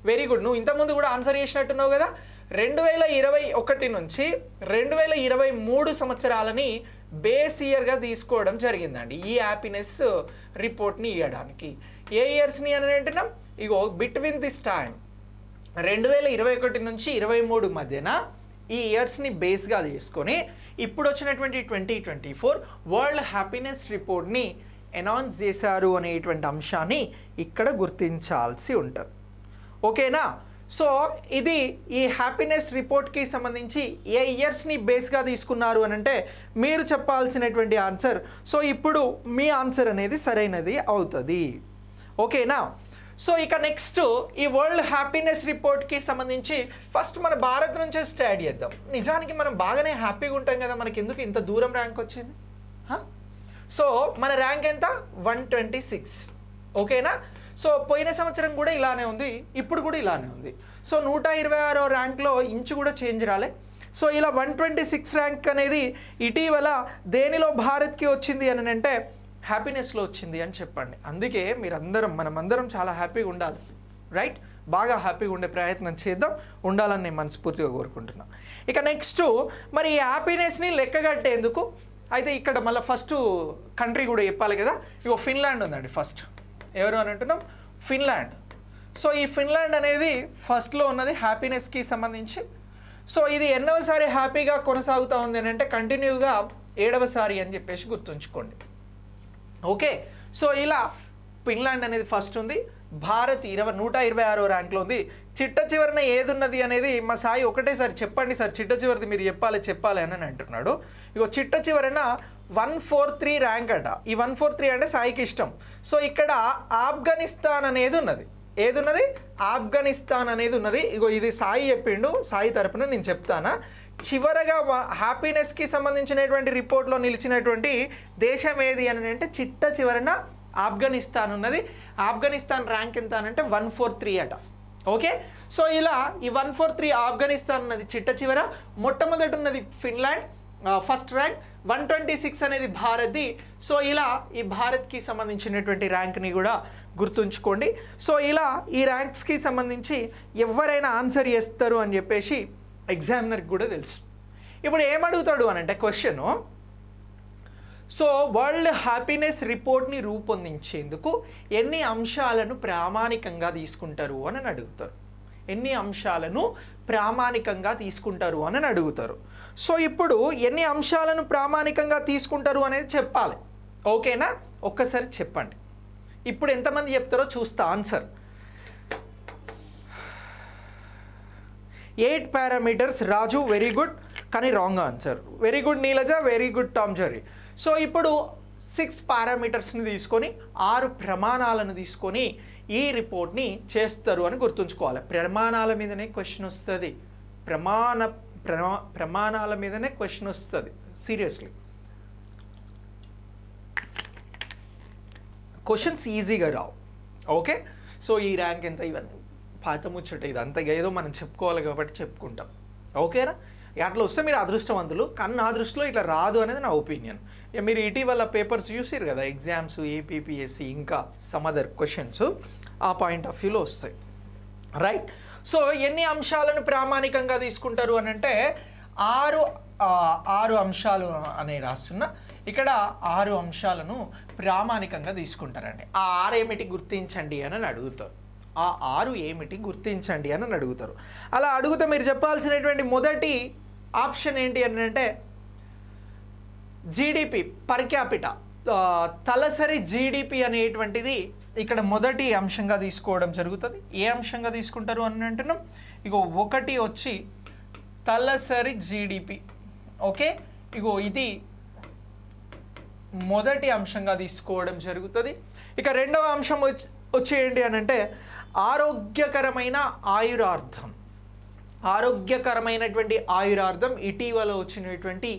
Very good. నువ్వు ఇంతకుముందు కూడా ఆన్సర్ చేసినట్టున్నావు కదా. 2021 నుంచి 2023 సంవత్సరాలని బేస్ ఇయర్గా తీసుకోవడం జరిగిందండి ఈ హ్యాపీనెస్ రిపోర్ట్ని ఇవ్వడానికి. ఏ ఇయర్స్ని అని అంటున్నాం? ఇగో బిట్వీన్ దిస్ టైం 2021 నుంచి 23 మధ్యన ఈ ఇయర్స్ని బేస్గా తీసుకొని ఇప్పుడు వచ్చినటువంటి 2024 వరల్డ్ హ్యాపీనెస్ రిపోర్ట్ని అనౌన్స్ చేశారు అనేటువంటి అంశాన్ని ఇక్కడ గుర్తించాల్సి ఉంటుంది. ఓకేనా? సో ఇది ఈ హ్యాపీనెస్ రిపోర్ట్కి సంబంధించి ఏ ఇయర్స్ని బేస్గా తీసుకున్నారు అని అంటే మీరు చెప్పాల్సినటువంటి ఆన్సర్. సో ఇప్పుడు మీ ఆన్సర్ అనేది సరైనది అవుతుంది. ఓకేనా? సో ఇక నెక్స్ట్ ఈ వరల్డ్ హ్యాపీనెస్ రిపోర్ట్కి సంబంధించి ఫస్ట్ మన భారత్ నుంచే స్టార్ట్ చేద్దాం. నిజానికి మనం బాగానే హ్యాపీగా ఉంటాం కదా, మనకి ఎందుకు ఇంత దూరం ర్యాంక్ వచ్చింది? సో మన ర్యాంక్ ఎంత? 126. ఓకేనా? సో పోయిన సంవత్సరం కూడా ఇలానే ఉంది, ఇప్పుడు కూడా ఇలానే ఉంది. సో 126వ ర్యాంక్లో ఇంచు కూడా చేంజ్ రాలే. సో ఇలా 126 ర్యాంక్ అనేది ఇటీవల దేనిలో భారత్కి వచ్చింది అని అంటే హ్యాపీనెస్లో వచ్చింది అని చెప్పండి. అందుకే మనమందరం చాలా హ్యాపీగా ఉండాలి. రైట్? బాగా హ్యాపీగా ఉండే ప్రయత్నం చేద్దాం, ఉండాలని నేను మనస్ఫూర్తిగా కోరుకుంటున్నాను. ఇక నెక్స్ట్ మరి ఈ హ్యాపీనెస్ని లెక్కగట్టేందుకు అయితే ఇక్కడ మళ్ళీ ఫస్ట్ కంట్రీ కూడా చెప్పాలి కదా. ఇగో ఫిన్లాండ్ ఉందండి ఫస్ట్. ఎవరు అని అంటున్నాం? ఫిన్లాండ్. సో ఈ ఫిన్లాండ్ అనేది ఫస్ట్లో ఉన్నది హ్యాపీనెస్కి సంబంధించి. సో ఇది ఎన్నోసారి హ్యాపీగా కొనసాగుతూ ఉంది అని అంటే కంటిన్యూగా 7వసారి అని చెప్పేసి గుర్తుంచుకోండి. ఓకే? సో ఇలా ఫిన్లాండ్ అనేది ఫస్ట్ ఉంది. భారత్ 126వ ర్యాంక్లో ఉంది. చిట్ట చివరన ఏది ఉన్నది అనేది మా సాయి ఒకటేసారి చెప్పండి సార్, చిట్ట చివరిది మీరు చెప్పాలి అని అంటున్నాడు. ఇగో చిట్ట చివరన 143 ర్యాంక్ అట. ఈ 143 అంటే సాయికి ఇష్టం. సో ఇక్కడ ఆఫ్ఘనిస్తాన్ అనేది ఉన్నది. ఏది ఉన్నది? ఆఫ్ఘనిస్తాన్ అనేది ఉన్నది. ఇగో ఇది సాయి చెప్పిండు, సాయి తరపున నేను చెప్తానా. చివరగా హ్యాపీనెస్కి సంబంధించినటువంటి రిపోర్ట్లో నిలిచినటువంటి దేశం ఏది అని అంటే చిట్ట చివరన ఆఫ్ఘనిస్తాన్ ఉన్నది. ఆఫ్ఘనిస్తాన్ ర్యాంక్ ఎంత అని అంటే 143 అట. ఓకే? సో ఇలా ఈ 143 ఆఫ్ఘనిస్తాన్ ఉన్నది చిట్ట చివర. మొట్టమొదటి ఉన్నది ఫిన్లాండ్ ఫస్ట్ ర్యాంక్. 126 అనేది భారత్ది. సో ఇలా ఈ భారత్కి సంబంధించినటువంటి ర్యాంక్ని కూడా గుర్తుంచుకోండి. సో ఇలా ఈ ర్యాంక్స్కి సంబంధించి ఎవరైనా ఆన్సర్ చేస్తారు అని చెప్పేసి ఎగ్జామినర్కి కూడా తెలుసు. ఇప్పుడు ఏమడుగుతాడు అని అంటే క్వశ్చను, సో వరల్డ్ హ్యాపీనెస్ రిపోర్ట్ని రూపొందించేందుకు ఎన్ని అంశాలను ప్రామాణికంగా తీసుకుంటారు అని అడుగుతారు. ఎన్ని అంశాలను ప్రామాణికంగా తీసుకుంటారు అని అడుగుతారు. సో ఇప్పుడు ఎన్ని అంశాలను ప్రామాణికంగా తీసుకుంటారు అనేది చెప్పాలి. ఓకేనా? ఒక్కసారి చెప్పండి. ఇప్పుడు ఎంతమంది చెప్తారో చూస్తా ఆన్సర్. 8 పారామీటర్స్. రాజు వెరీ గుడ్, కానీ wrong answer. Very good Neelaja, very good Tom Jerry. So ఇప్పుడు 6 పారామీటర్స్ని తీసుకొని 6 ప్రమాణాలను తీసుకొని ఈ రిపోర్ట్ని చేస్తారు అని గుర్తుంచుకోవాలి. ప్రమాణాల మీదనే క్వశ్చన్ వస్తుంది. ప్రమాణాల మీదనే క్వశ్చన్ వస్తుంది. సీరియస్లీ క్వశ్చన్స్ ఈజీగా రావు. ఓకే, సో ఈ ర్యాంక్ ఎంత, ఇవన్నీ పాత ముచ్చట, ఇదంతా ఏదో మనం చెప్పుకోవాలి కాబట్టి చెప్పుకుంటాం. ఓకేనా, అట్లా వస్తే మీరు అదృష్టవంతులు, కానీ నా దృష్టిలో ఇట్లా రాదు అనేది నా ఒపీనియన్. మీరు ఇటీవల పేపర్స్ చూసారు కదా, ఎగ్జామ్స్, ఏపీపీఎస్సి, ఇంకా సమ్ అదర్ క్వశ్చన్స్ ఆ పాయింట్ ఆఫ్ వ్యూలో వస్తాయి. రైట్, సో ఎన్ని అంశాలను ప్రామాణికంగా తీసుకుంటారు అని అంటే ఆరు అంశాలు అనే రాస్తున్నా. ఇక్కడ 6 అంశాలను ప్రామాణికంగా తీసుకుంటారండి. ఆ 6 ఏమిటి గుర్తించండి అని అడుగుతారు. ఆ 6 ఏమిటి గుర్తించండి అని అడుగుతారు. అలా అడుగుతే మీరు చెప్పాల్సినటువంటి మొదటి ఆప్షన్ ఏంటి అని అంటే జీడిపి పర్ క్యాపిటా, తలసరి జీడిపి అనేటువంటిది ఇక్కడ మొదటి అంశంగా తీసుకోవడం జరుగుతుంది. ఏ అంశంగా తీసుకుంటారు అని అంటున్నాం, ఇగో 1 వచ్చి తలసరి జీడిపి. ఓకే, ఇగో ఇది మొదటి అంశంగా తీసుకోవడం జరుగుతుంది. ఇక రెండవ అంశం వచ్చేయండి అని అంటే ఆరోగ్యకరమైన ఆయురార్థం. ఆరోగ్యకరమైనటువంటి ఆయురార్థం ఇటీవల వచ్చినటువంటి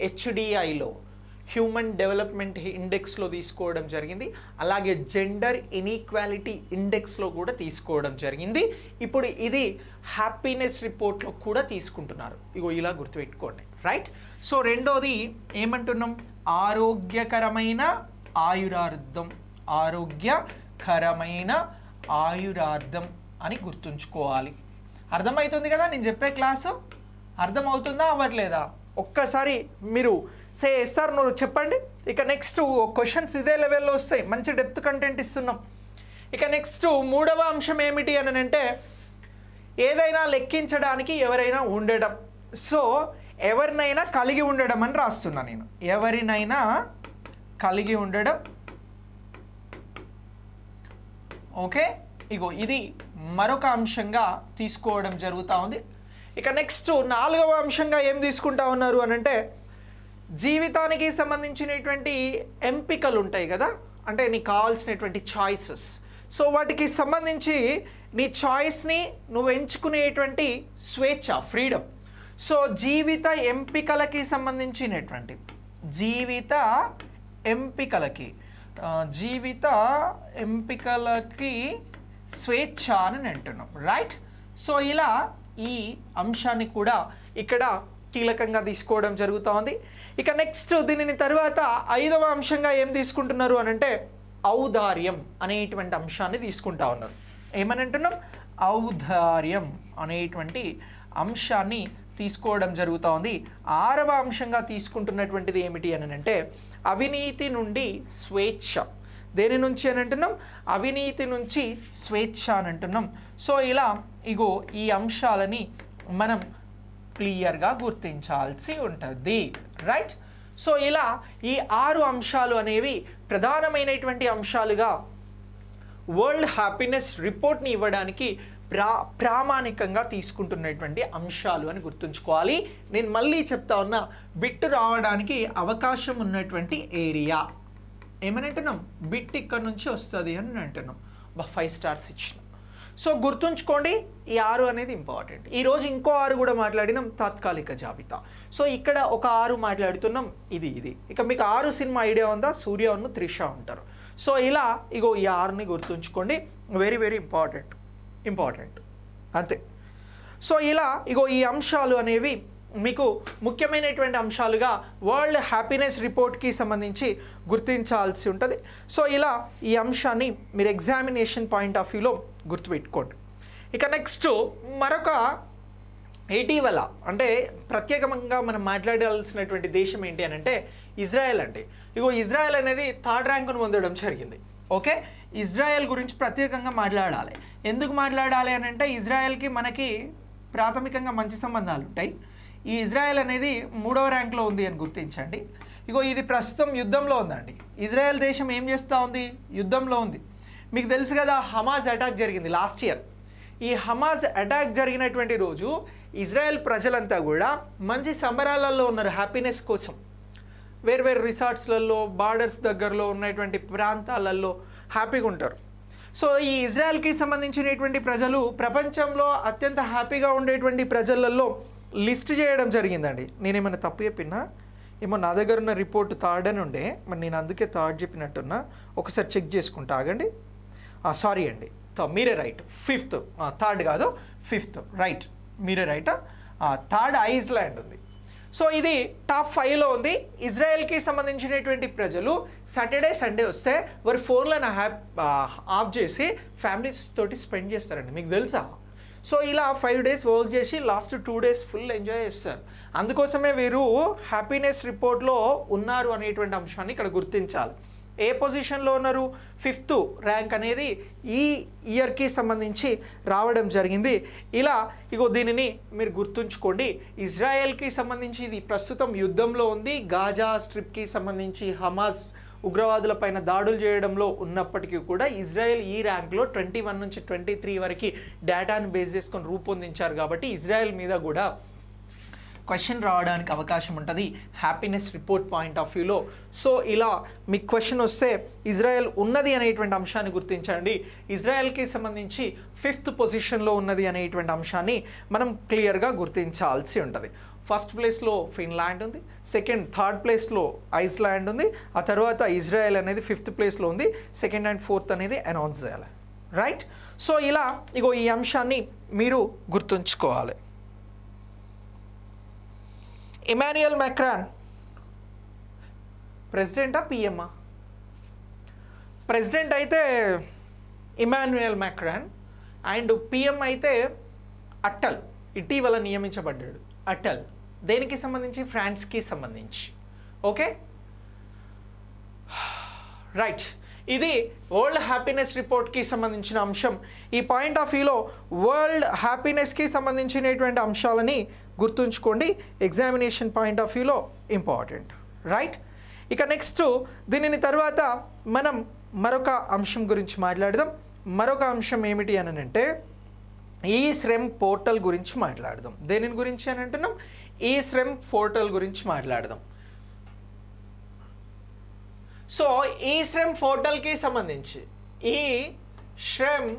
HDIలో, హ్యూమన్ డెవలప్మెంట్ ఇండెక్స్లో తీసుకోవడం జరిగింది. అలాగే జెండర్ ఇన్ఈక్వాలిటీ ఇండెక్స్లో కూడా తీసుకోవడం జరిగింది. ఇప్పుడు ఇది హ్యాపీనెస్ రిపోర్ట్లో కూడా తీసుకుంటున్నారు. ఇగో ఇలా గుర్తుపెట్టుకోండి. రైట్, సో రెండోది ఏమంటున్నాం, ఆరోగ్యకరమైన ఆయురార్థం. ఆరోగ్యకరమైన ఆయురార్థం అని గుర్తుంచుకోవాలి. అర్థమవుతుంది కదా నేను చెప్పే క్లాసు? అర్థమవుతుందా అవ్వట్లేదా? ఒక్కసారి మీరు ఎస్ఆర్ నో చెప్పండి. ఇక నెక్స్ట్ క్వశ్చన్స్ ఇదే లెవెల్లో వస్తాయి, మంచి డెప్త్ కంటెంట్ ఇస్తున్నాం. ఇక నెక్స్ట్ మూడవ అంశం ఏమిటి అని అంటే ఏదైనా లెక్కించడానికి ఎవరైనా ఉండడం. సో ఎవరినైనా కలిగి ఉండడం అని రాస్తున్నా నేను. ఎవరినైనా కలిగి ఉండడం. ఓకే, ఇగో ఇది మరొక అంశంగా తీసుకోవడం జరుగుతూ ఉంది. ఇక నెక్స్ట్ 4వ అంశంగా ఏం తీసుకుంటా ఉన్నారు అని అంటే జీవితానికి సంబంధించినటువంటి ఎంపికలు ఉంటాయి కదా, అంటే నీకు కావాల్సినటువంటి చాయిసెస్. సో వాటికి సంబంధించి నీ చాయిస్ని నువ్వు ఎంచుకునేటువంటి స్వేచ్ఛ, ఫ్రీడమ్. సో జీవిత ఎంపికలకి సంబంధించినటువంటి జీవిత ఎంపికలకి స్వేచ్ఛ అని అంటున్నాం. రైట్, సో ఇలా ఈ అంశాన్ని కూడా ఇక్కడ కీలకంగా తీసుకోవడం జరుగుతూ ఉంది. ఇక నెక్స్ట్ దీనిని తర్వాత 5వ అంశంగా ఏం తీసుకుంటున్నారు అని అంటే ఔదార్యం అనేటువంటి అంశాన్ని తీసుకుంటా ఉన్నారు. ఏమని అంటున్నాం, ఔదార్యం అనేటువంటి అంశాన్ని తీసుకోవడం జరుగుతూ ఉంది. 6వ అంశంగా తీసుకుంటున్నటువంటిది ఏమిటి అని అంటే అవినీతి నుండి స్వేచ్ఛ. దేని నుంచి అని అంటున్నాం, అవినీతి నుంచి స్వేచ్ఛ అని అంటున్నాం. సో ఇలా ఇగో ఈ అంశాలని మనం క్లియర్గా గుర్తించాల్సి ఉంటుంది. రైట్, సో ఇలా ఈ 6 అంశాలు అనేవి ప్రధానమైనటువంటి అంశాలుగా వరల్డ్ హ్యాపీనెస్ రిపోర్ట్ని ఇవ్వడానికి ప్రామాణికంగా తీసుకుంటున్నటువంటి అంశాలు అని గుర్తుంచుకోవాలి. నేను మళ్ళీ చెప్తా ఉన్నా, బిట్ రావడానికి అవకాశం ఉన్నటువంటి ఏరియా ఏమని అంటున్నాం, బిట్ ఇక్కడ నుంచి వస్తుంది అని అంటున్నాం. 5 స్టార్స్ ఇచ్చినాం. సో గుర్తుంచుకోండి, ఈ 6 అనేది ఇంపార్టెంట్. ఈరోజు ఇంకో 6 కూడా మాట్లాడినాం, తాత్కాలిక జాబితా. సో ఇక్కడ ఒక 6 మాట్లాడుతున్నాం, ఇది. ఇక మీకు 6 సినిమా ఐడియా ఉందా, సూర్య ఉన్న త్రిష ఉంటారు. సో ఇలా ఇగో ఈ 6ని గుర్తుంచుకోండి, వెరీ వెరీ ఇంపార్టెంట్ అంతే. సో ఇలా ఇగో ఈ అంశాలు అనేవి మీకు ముఖ్యమైనటువంటి అంశాలుగా వరల్డ్ హ్యాపీనెస్ రిపోర్ట్కి సంబంధించి గుర్తించాల్సి ఉంటుంది. సో ఇలా ఈ అంశాన్ని మీరు ఎగ్జామినేషన్ పాయింట్ ఆఫ్ వ్యూలో గుర్తుపెట్టుకోండి. ఇక నెక్స్ట్ మరొక ఇటీవల అంటే ప్రత్యేకంగా మనం మాట్లాడాల్సినటువంటి దేశం ఏంటి అని అంటే ఇజ్రాయెల్. అంటే ఇగో ఇజ్రాయెల్ అనేది 3rd ర్యాంకును పొందడం జరిగింది. ఓకే, ఇజ్రాయెల్ గురించి ప్రత్యేకంగా మాట్లాడాలి. ఎందుకు మాట్లాడాలి అని అంటే ఇజ్రాయెల్కి మనకి ప్రాథమికంగా మంచి సంబంధాలు ఉంటాయి. ఈ ఇజ్రాయెల్ అనేది 3వ ర్యాంక్లో ఉంది అని గుర్తించండి. ఇగో ఇది ప్రస్తుతం యుద్ధంలో ఉందండి. ఇజ్రాయెల్ దేశం ఏం చేస్తూ ఉంది, యుద్ధంలో ఉంది. మీకు తెలుసు కదా, హమాజ్ అటాక్ జరిగింది లాస్ట్ ఇయర్. ఈ హమాజ్ అటాక్ జరిగినటువంటి రోజు ఇజ్రాయెల్ ప్రజలంతా కూడా మంచి సంబరాలలో ఉన్నారు, హ్యాపీనెస్ కోసం. వేరు రిసార్ట్స్లలో, బార్డర్స్ దగ్గరలో ఉన్నటువంటి ప్రాంతాలలో హ్యాపీగా ఉంటారు. సో ఈ ఇజ్రాయెల్కి సంబంధించినటువంటి ప్రజలు ప్రపంచంలో అత్యంత హ్యాపీగా ఉండేటువంటి ప్రజలలో లిస్ట్ చేయడం జరిగిందండి. నేనేమైనా తప్పు చెప్పినా ఏమో, నా దగ్గర ఉన్న రిపోర్ట్ థర్డ్ అని ఉండే, మరి నేను అందుకే థర్డ్ చెప్పినట్టున్నా. ఒకసారి చెక్ చేసుకుంటా, ఆగండి. సారీ అండి, మీరే రైట్, ఫిఫ్త్, థర్డ్ కాదు ఫిఫ్త్, రైట్, మీరే రైట్. థర్డ్ ఐస్లాండ్ ఉంది. సో ఇది టాప్ 5లో ఉంది. ఇజ్రాయెల్కి సంబంధించినటువంటి ప్రజలు సాటర్డే సండే వస్తే వారి ఫోన్లను ఆఫ్ చేసి ఫ్యామిలీస్ తోటి స్పెండ్ చేస్తారండి, మీకు తెలుసా? సో ఇలా 5 days వర్క్ చేసి లాస్ట్ 2 days ఫుల్ ఎంజాయ్ చేస్తారు. అందుకోసమే వీరు హ్యాపీనెస్ రిపోర్ట్లో ఉన్నారు అనేటువంటి అంశాన్ని ఇక్కడ గుర్తించాలి. ఏ పొజిషన్లో ఉన్నారు? 5th ర్యాంక్ అనేది ఈ ఇయర్కి సంబంధించి రావడం జరిగింది. ఇలా ఇగో దీనిని మీరు గుర్తుంచుకోండి. ఇజ్రాయెల్కి సంబంధించి ఇది ప్రస్తుతం యుద్ధంలో ఉంది. గాజా స్ట్రిప్కి సంబంధించి హమాస్ ఉగ్రవాదులపైన దాడులు చేయడంలో ఉన్నప్పటికీ కూడా ఇజ్రాయెల్ ఈ ర్యాంక్లో 21 నుంచి 23 వరకు డేటాను బేస్ చేసుకొని రూపొందించారు. కాబట్టి ఇజ్రాయెల్ మీద కూడా క్వశ్చన్ రావడానికి అవకాశం ఉంటుంది హ్యాపీనెస్ రిపోర్ట్ పాయింట్ ఆఫ్ వ్యూలో. సో ఇలా మీకు క్వశ్చన్ వస్తే ఇజ్రాయెల్ ఉన్నది అనేటువంటి అంశాన్ని గుర్తించండి. ఇజ్రాయెల్కి సంబంధించి 5th పొజిషన్లో ఉన్నది అనేటువంటి అంశాన్ని మనం క్లియర్గా గుర్తించాల్సి ఉంటుంది. ఫస్ట్ ప్లేస్లో ఫిన్లాండ్ ఉంది, థర్డ్ ప్లేస్లో ఐస్లాండ్ ఉంది, ఆ తర్వాత ఇజ్రాయెల్ అనేది 5th ప్లేస్లో ఉంది. 2nd and 4th అనేది అనౌన్స్ చేయాలి, రైట్? సో ఇలా ఇగో ఈ అంశాన్ని మీరు గుర్తుంచుకోవాలి. ఇమాన్యుయల్ మ్యాక్రాన్ ప్రెసిడెంటా పిఎమ్మా? ప్రెసిడెంట్ అయితే ఇమాన్యుయల్ మ్యాక్రాన్ అండ్ పిఎం అయితే అటల్, ఇటీవల నియమించబడ్డాడు అటల్. దేనికి సంబంధించి? ఫ్రాన్స్కి సంబంధించి. Okay, right. ఇది వరల్డ్ హ్యాపీనెస్ రిపోర్ట్కి సంబంధించిన అంశం. ఈ పాయింట్ ఆఫ్ వ్యూలో వరల్డ్ హ్యాపీనెస్కి సంబంధించినటువంటి అంశాలని గుర్తుంచుకోండి. ఎగ్జామినేషన్ పాయింట్ ఆఫ్ వ్యూలో ఇంపార్టెంట్, రైట్? ఇక నెక్స్ట్ దీనిని తర్వాత మనం మరొక అంశం గురించి మాట్లాడదాం. మరొక అంశం ఏమిటి అని అంటే ఈ శ్రమ్ పోర్టల్ గురించి మాట్లాడదాం. దేని గురించి అని అంటున్నాం? ఈ శ్రమ్ పోర్టల్ గురించి మాట్లాడదాం. సో ఈ శ్రమ్ పోర్టల్కి సంబంధించి ఈ శ్రమ్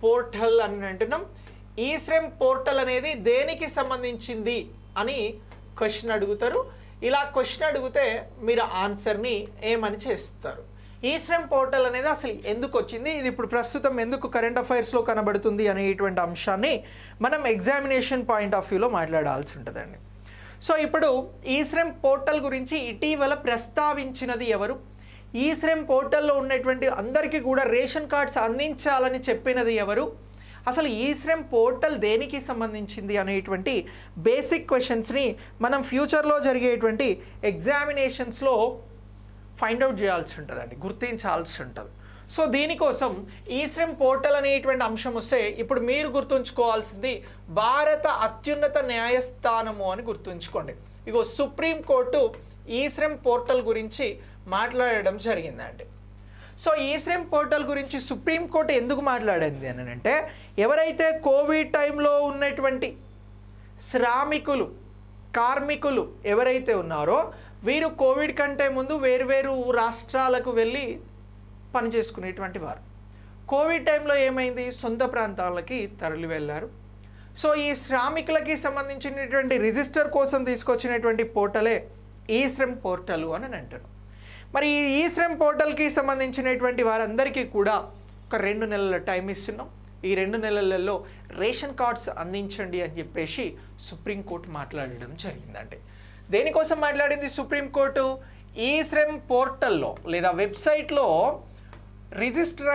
పోర్టల్ అని అంటున్నాం. ఈ శ్రమ్ పోర్టల్ అనేది దేనికి సంబంధించింది అని క్వశ్చన్ అడుగుతారు. ఇలా క్వశ్చన్ అడిగితే మీరు ఆన్సర్ని ఏమని చేస్తారు? ఈ శ్రమ్ పోర్టల్ అనేది అసలు ఎందుకు వచ్చింది, ఇది ఇప్పుడు ప్రస్తుతం ఎందుకు కరెంట్ అఫైర్స్లో కనబడుతుంది అనేటువంటి అంశాన్ని మనం ఎగ్జామినేషన్ పాయింట్ ఆఫ్ వ్యూలో మాట్లాడాల్సి ఉంటుందండి. సో ఇప్పుడు ఈ శ్రమ్ పోర్టల్ గురించి ఇటీవల ప్రస్తావించినది ఎవరు? ఈ శ్రమ్ పోర్టల్లో ఉన్నటువంటి అందరికీ కూడా రేషన్ కార్డ్స్ అందించాలని చెప్పినది ఎవరు? అసలు ఈ శ్రమ్ పోర్టల్ దేనికి సంబంధించింది అనేటువంటి బేసిక్ క్వశ్చన్స్ని మనం ఫ్యూచర్లో జరిగేటువంటి ఎగ్జామినేషన్స్లో ఫైండ్ అవుట్ చేయాల్సి ఉంటుందండి, గుర్తించాల్సి ఉంటుంది. సో దీనికోసం ఈ శ్రమ్ పోర్టల్ అనేటువంటి అంశం వస్తే ఇప్పుడు మీరు గుర్తుంచుకోవాల్సింది భారత అత్యున్నత న్యాయస్థానము అని గుర్తుంచుకోండి. ఇగో సుప్రీంకోర్టు ఈ శ్రమ్ పోర్టల్ గురించి మాట్లాడడం జరిగిందండి. సో ఈ శ్రమ్ పోర్టల్ గురించి సుప్రీంకోర్టు ఎందుకు మాట్లాడింది అని అంటే ఎవరైతే కోవిడ్ టైంలో ఉన్నటువంటి శ్రామికులు, కార్మికులు ఎవరైతే ఉన్నారో వీరు కోవిడ్ కంటే ముందు వేరువేరు రాష్ట్రాలకు వెళ్ళి పనిచేసుకునేటువంటి వారు. కోవిడ్ టైంలో ఏమైంది? సొంత ప్రాంతాలకి తరలి వెళ్ళారు. సో ఈ శ్రామికులకి సంబంధించినటువంటి రిజిస్టర్ కోసం తీసుకొచ్చినటువంటి పోర్టలే ఈ శ్రమ్ పోర్టల్ అని అంటారు. మరి ఈ శ్రమ్ పోర్టల్కి సంబంధించినటువంటి వారందరికీ కూడా ఒక 2 నెలల టైం ఇస్తున్నాం. ఈ 2 నెలలలో రేషన్ కార్డ్స్ అందించండి అని చెప్పేసి సుప్రీంకోర్టు మాట్లాడడం జరిగిందండి. దేనికోసం మాట్లాడింది సుప్రీంకోర్టు? ఈ శ్రమ్ పోర్టల్లో లేదా వెబ్సైట్లో రిజిస్టర్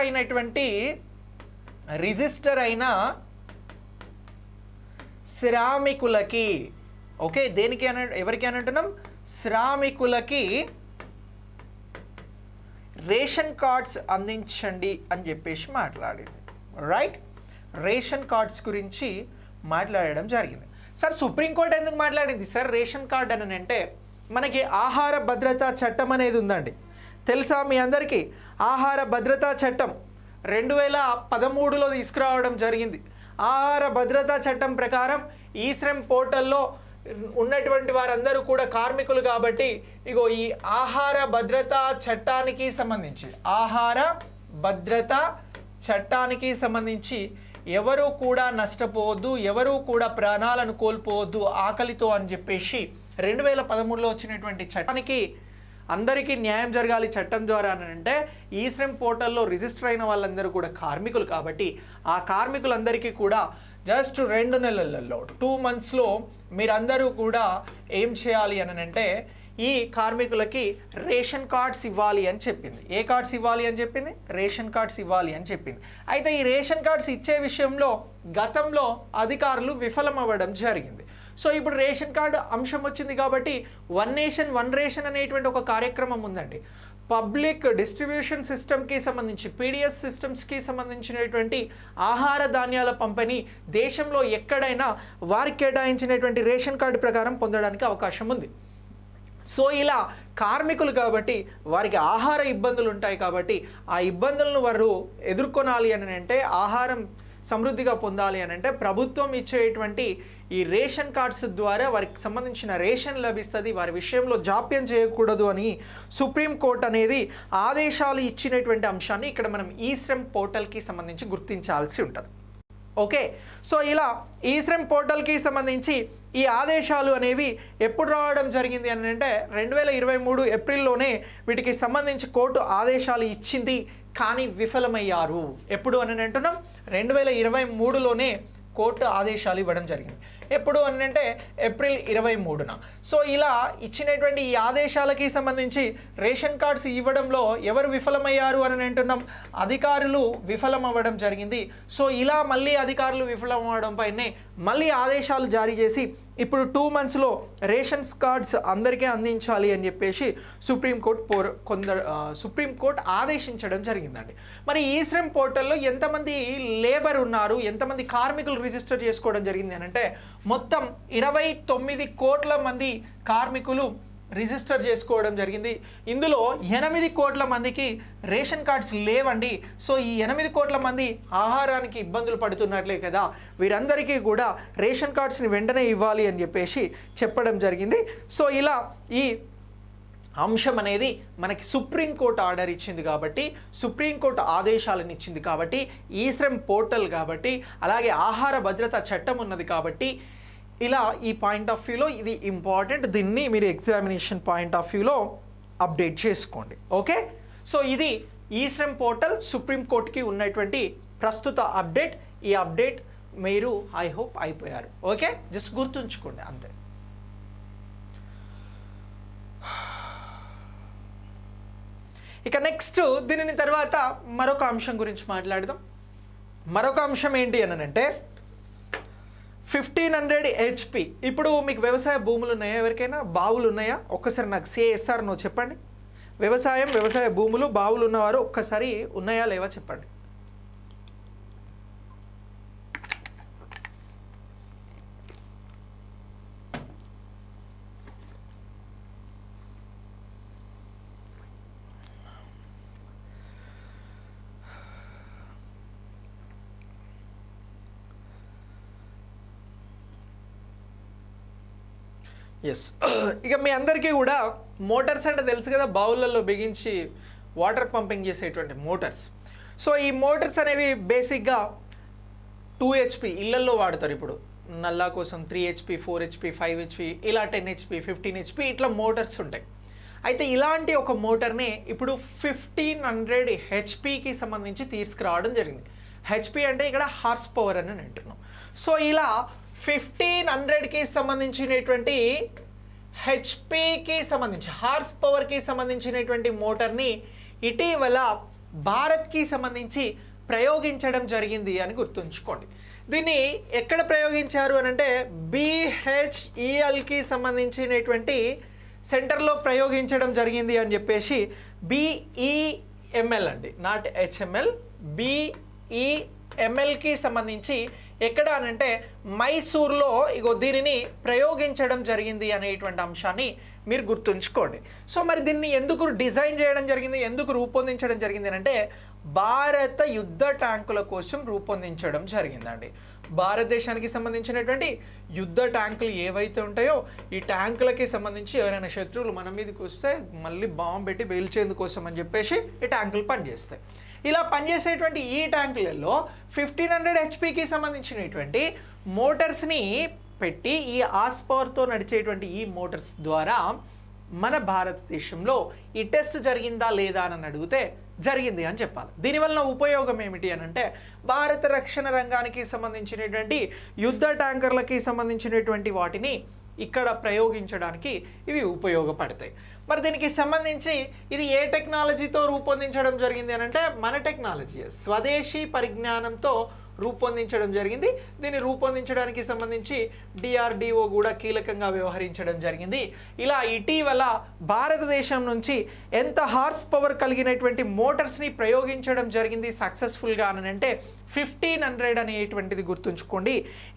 అయిన శ్రామికులకి, ఓకే, దేనికి ఎవరికి అని అంటున్నాం? శ్రామికులకి రేషన్ కార్డ్స్ అందించండి అని చెప్పేసి మాట్లాడింది, రైట్? రేషన్ కార్డ్స్ గురించి మాట్లాడడం జరిగింది. సార్ సుప్రీంకోర్టు ఎందుకు మాట్లాడింది సార్ రేషన్ కార్డ్ అని అంటే మనకి ఆహార భద్రతా చట్టం అనేది ఉందండి, తెలుసా మీ అందరికీ? ఆహార భద్రతా చట్టం 2013లో తీసుకురావడం జరిగింది. ఆహార భద్రతా చట్టం ప్రకారం ఈ శ్రమ్ పోర్టల్లో ఉన్నటువంటి వారందరూ కూడా కార్మికులు కాబట్టి ఇగో ఈ ఆహార భద్రతా చట్టానికి సంబంధించి ఆహార భద్రతా చట్టానికి సంబంధించి ఎవరు కూడా నష్టపోవద్దు, ఎవరు కూడా ప్రాణాలను కోల్పోవద్దు ఆకలితో అని చెప్పేసి 2013లో వచ్చినటువంటి చట్టానికి అందరికీ న్యాయం జరగాలి చట్టం ద్వారా అని అంటే ఈ శ్రమ్ పోర్టల్లో రిజిస్టర్ అయిన వాళ్ళందరూ కూడా కార్మికులు కాబట్టి ఆ కార్మికులందరికీ కూడా జస్ట్ 2 నెలలలో 2 మంత్స్లో మీరందరూ కూడా ఏం చేయాలి అని అంటే ఈ కార్మికులకి రేషన్ కార్డ్స్ ఇవ్వాలి అని చెప్పింది. ఏ కార్డ్స్ ఇవ్వాలి అని చెప్పింది? రేషన్ కార్డ్స్ ఇవ్వాలి అని చెప్పింది. అయితే ఈ రేషన్ కార్డ్స్ ఇచ్చే విషయంలో గతంలో అధికారులు విఫలమవ్వడం జరిగింది. సో ఇప్పుడు రేషన్ కార్డు అంశం వచ్చింది కాబట్టి వన్ నేషన్ వన్ రేషన్ అనేటువంటి ఒక కార్యక్రమం ఉందండి. పబ్లిక్ డిస్ట్రిబ్యూషన్ సిస్టమ్కి సంబంధించి పీడిఎస్ సిస్టమ్స్కి సంబంధించినటువంటి ఆహార ధాన్యాల పంపిణీ దేశంలో ఎక్కడైనా వారికి కేటాయించినటువంటి రేషన్ కార్డు ప్రకారం పొందడానికి అవకాశం ఉంది. సో ఇలా కార్మికులు కాబట్టి వారికి ఆహార ఇబ్బందులు ఉంటాయి కాబట్టి ఆ ఇబ్బందులను వారు ఎదుర్కొనాలి అని అంటే ఆహారం సమృద్ధిగా పొందాలి అని అంటే ప్రభుత్వం ఇచ్చేటువంటి ఈ రేషన్ కార్డ్స్ ద్వారా వారికి సంబంధించిన రేషన్ లభిస్తుంది, వారి విషయంలో జాప్యం చేయకూడదు అని సుప్రీంకోర్టు అనేది ఆదేశాలు ఇచ్చినటువంటి అంశాన్ని ఇక్కడ మనం ఈ శ్రమ్ పోర్టల్కి సంబంధించి గుర్తించాల్సి ఉంటుంది. ఓకే, సో ఇలా ఈ శ్రమ్ పోర్టల్కి సంబంధించి ఈ ఆదేశాలు అనేవి ఎప్పుడు రావడం జరిగింది అని అంటే 2023 ఏప్రిల్లోనే వీటికి సంబంధించి కోర్టు ఆదేశాలు ఇచ్చింది, కానీ విఫలమయ్యారు. ఎప్పుడు అని అంటున్నాం? 2023లోనే కోర్టు ఆదేశాలు ఇవ్వడం జరిగింది. ఎప్పుడు అని అంటే ఏప్రిల్ 23న. సో ఇలా ఇచ్చినటువంటి ఈ ఆదేశాలకి సంబంధించి రేషన్ కార్డ్స్ ఇవ్వడంలో ఎవరు విఫలమయ్యారు అని అంటున్నాం? అధికారులు విఫలమవ్వడం జరిగింది. సో ఇలా మళ్ళీ అధికారులు విఫలమవ్వడం పైనే మళ్ళీ ఆదేశాలు జారీ చేసి ఇప్పుడు 2 మంత్స్లో రేషన్స్ కార్డ్స్ అందరికీ అందించాలి అని చెప్పేసి సుప్రీంకోర్టు ఆదేశించడం జరిగిందండి. మరి ఈ శ్రమ్ పోర్టల్లో ఎంతమంది లేబర్ ఉన్నారు, ఎంతమంది కార్మికులు రిజిస్టర్ చేసుకోవడం జరిగింది అని అంటే మొత్తం 29 కోట్ల మంది కార్మికులు రిజిస్టర్ చేసుకోవడం జరిగింది. ఇందులో 8 కోట్ల మందికి రేషన్ కార్డ్స్ లేవండి. సో ఈ 8 కోట్ల మంది ఆహారానికి ఇబ్బందులు పడుతున్నట్లే కదా, వీరందరికీ కూడా రేషన్ కార్డ్స్ని వెంటనే ఇవ్వాలి అని చెప్పేసి చెప్పడం జరిగింది. సో ఇలా ఈ అంశం అనేది మనకి సుప్రీంకోర్టు ఆర్డర్ ఇచ్చింది కాబట్టి, సుప్రీంకోర్టు ఆదేశాలను ఇచ్చింది కాబట్టి, ఈ శ్రమ్ పోర్టల్ కాబట్టి, అలాగే ఆహార భద్రత చట్టం ఉన్నది కాబట్టి ఇలా ఈ పాయింట్ ఆఫ్ వ్యూలో ఇది ఇంపార్టెంట్. దీన్ని మీరు ఎగ్జామినేషన్ పాయింట్ ఆఫ్ వ్యూలో అప్డేట్ చేసుకోండి. ఓకే, సో ఇది ఈ శ్రమ్ పోర్టల్ సుప్రీంకోర్టుకి ఉన్నటువంటి ప్రస్తుత అప్డేట్. ఈ అప్డేట్ మీరు ఐ హోప్ అయిపోయారు. ఓకే, జస్ట్ గుర్తుంచుకోండి అంతే. ఇక నెక్స్ట్ దీనిని తర్వాత మరొక అంశం గురించి మాట్లాడదాం. మరొక అంశం ఏంటి అని అంటే 1500 HP. ఇప్పుడు మీకు వ్యవసాయ భూములు ఉన్నాయా? ఎవరికైనా బావులు ఉన్నాయా? ఒక్కసారి నాకు CSR నో చెప్పండి. వ్యవసాయ భూములు బావులు ఉన్నవారు ఒక్కసారి ఉన్నాయా లేవా చెప్పండి. ఎస్, ఇక మీ అందరికీ కూడా మోటార్స్ అంటే తెలుసు కదా, బావులలో బిగించి వాటర్ పంపింగ్ చేసేటువంటి మోటార్స్. సో ఈ మోటార్స్ అనేవి బేసిక్గా 2 HP ఇళ్లల్లో వాడతారు. ఇప్పుడు నల్లా కోసం 3 HP, 4 HP, 5 HP, ఇలా 10 HP, 15 HP ఇట్లా మోటార్స్ ఉంటాయి. అయితే ఇలాంటి ఒక మోటార్ని ఇప్పుడు 1500 HPకి సంబంధించి తీసుకురావడం జరిగింది. HP అంటే ఇక్కడ హార్స్ పవర్ అని అంటున్నాం. సో ఇలా 1500కి సంబంధించినటువంటి హెచ్పికి సంబంధించి హార్స్ పవర్కి సంబంధించినటువంటి మోటార్ని ఇటీవల భారత్కి సంబంధించి ప్రయోగించడం జరిగింది అని గుర్తుంచుకోండి. దీన్ని ఎక్కడ ప్రయోగించారు అని అంటే BHELకి సంబంధించినటువంటి సెంటర్లో ప్రయోగించడం జరిగింది అని చెప్పేసి BEML అండి, నాట్ HML, BEMLకి సంబంధించి ఎక్కడ అనంటే మైసూర్లో ఇగో దీనిని ప్రయోగించడం జరిగింది అనేటువంటి అంశాన్ని మీరు గుర్తుంచుకోండి. సో మరి దీన్ని ఎందుకు డిజైన్ చేయడం జరిగింది, ఎందుకు రూపొందించడం జరిగింది అంటే భారత యుద్ధ ట్యాంకుల కోసం రూపొందించడం జరిగిందండి. భారతదేశానికి సంబంధించినటువంటి యుద్ధ ట్యాంకులు ఏవైతే ఉంటాయో ఈ ట్యాంకులకి సంబంధించి ఎవరైనా శత్రువులు మన మీదకి వస్తే మళ్ళీ బాంబు పెట్టి పేల్చేందుకోసం అని చెప్పేసి ఈ ట్యాంకులు పనిచేస్తాయి. ఇలా పనిచేసేటువంటి ఈ ట్యాంకులలో 1500 హెచ్పికి సంబంధించినటువంటి మోటార్స్ని పెట్టి ఈ హార్స్ పవర్తో నడిచేటువంటి ఈ మోటార్స్ ద్వారా మన భారతదేశంలో ఈ టెస్ట్ జరిగిందా లేదా అని అడిగితే జరిగింది అని చెప్పాలి. దీనివల్ల ఉపయోగం ఏమిటి అని అంటే భారత రక్షణ రంగానికి సంబంధించినటువంటి యుద్ధ ట్యాంకర్లకి సంబంధించినటువంటి వాటిని ఇక్కడ ప్రయోగించడానికి ఇవి ఉపయోగపడతాయి. మరి దీనికి సంబంధించి ఇది ఏ టెక్నాలజీతో రూపొందించడం జరిగింది అని అంటే మన టెక్నాలజీ స్వదేశీ పరిజ్ఞానంతో రూపొందించడం జరిగింది. దీన్ని రూపొందించడానికి సంబంధించి DRDO కూడా కీలకంగా వ్యవహరించడం జరిగింది. ఇలా ఇటీవల భారతదేశం నుంచి ఎంత హార్స్ పవర్ కలిగినటువంటి మోటార్స్ని ప్రయోగించడం జరిగింది సక్సెస్ఫుల్గా అని అంటే 1500 అనేటువంటిది గుర్తుంచుకోండి.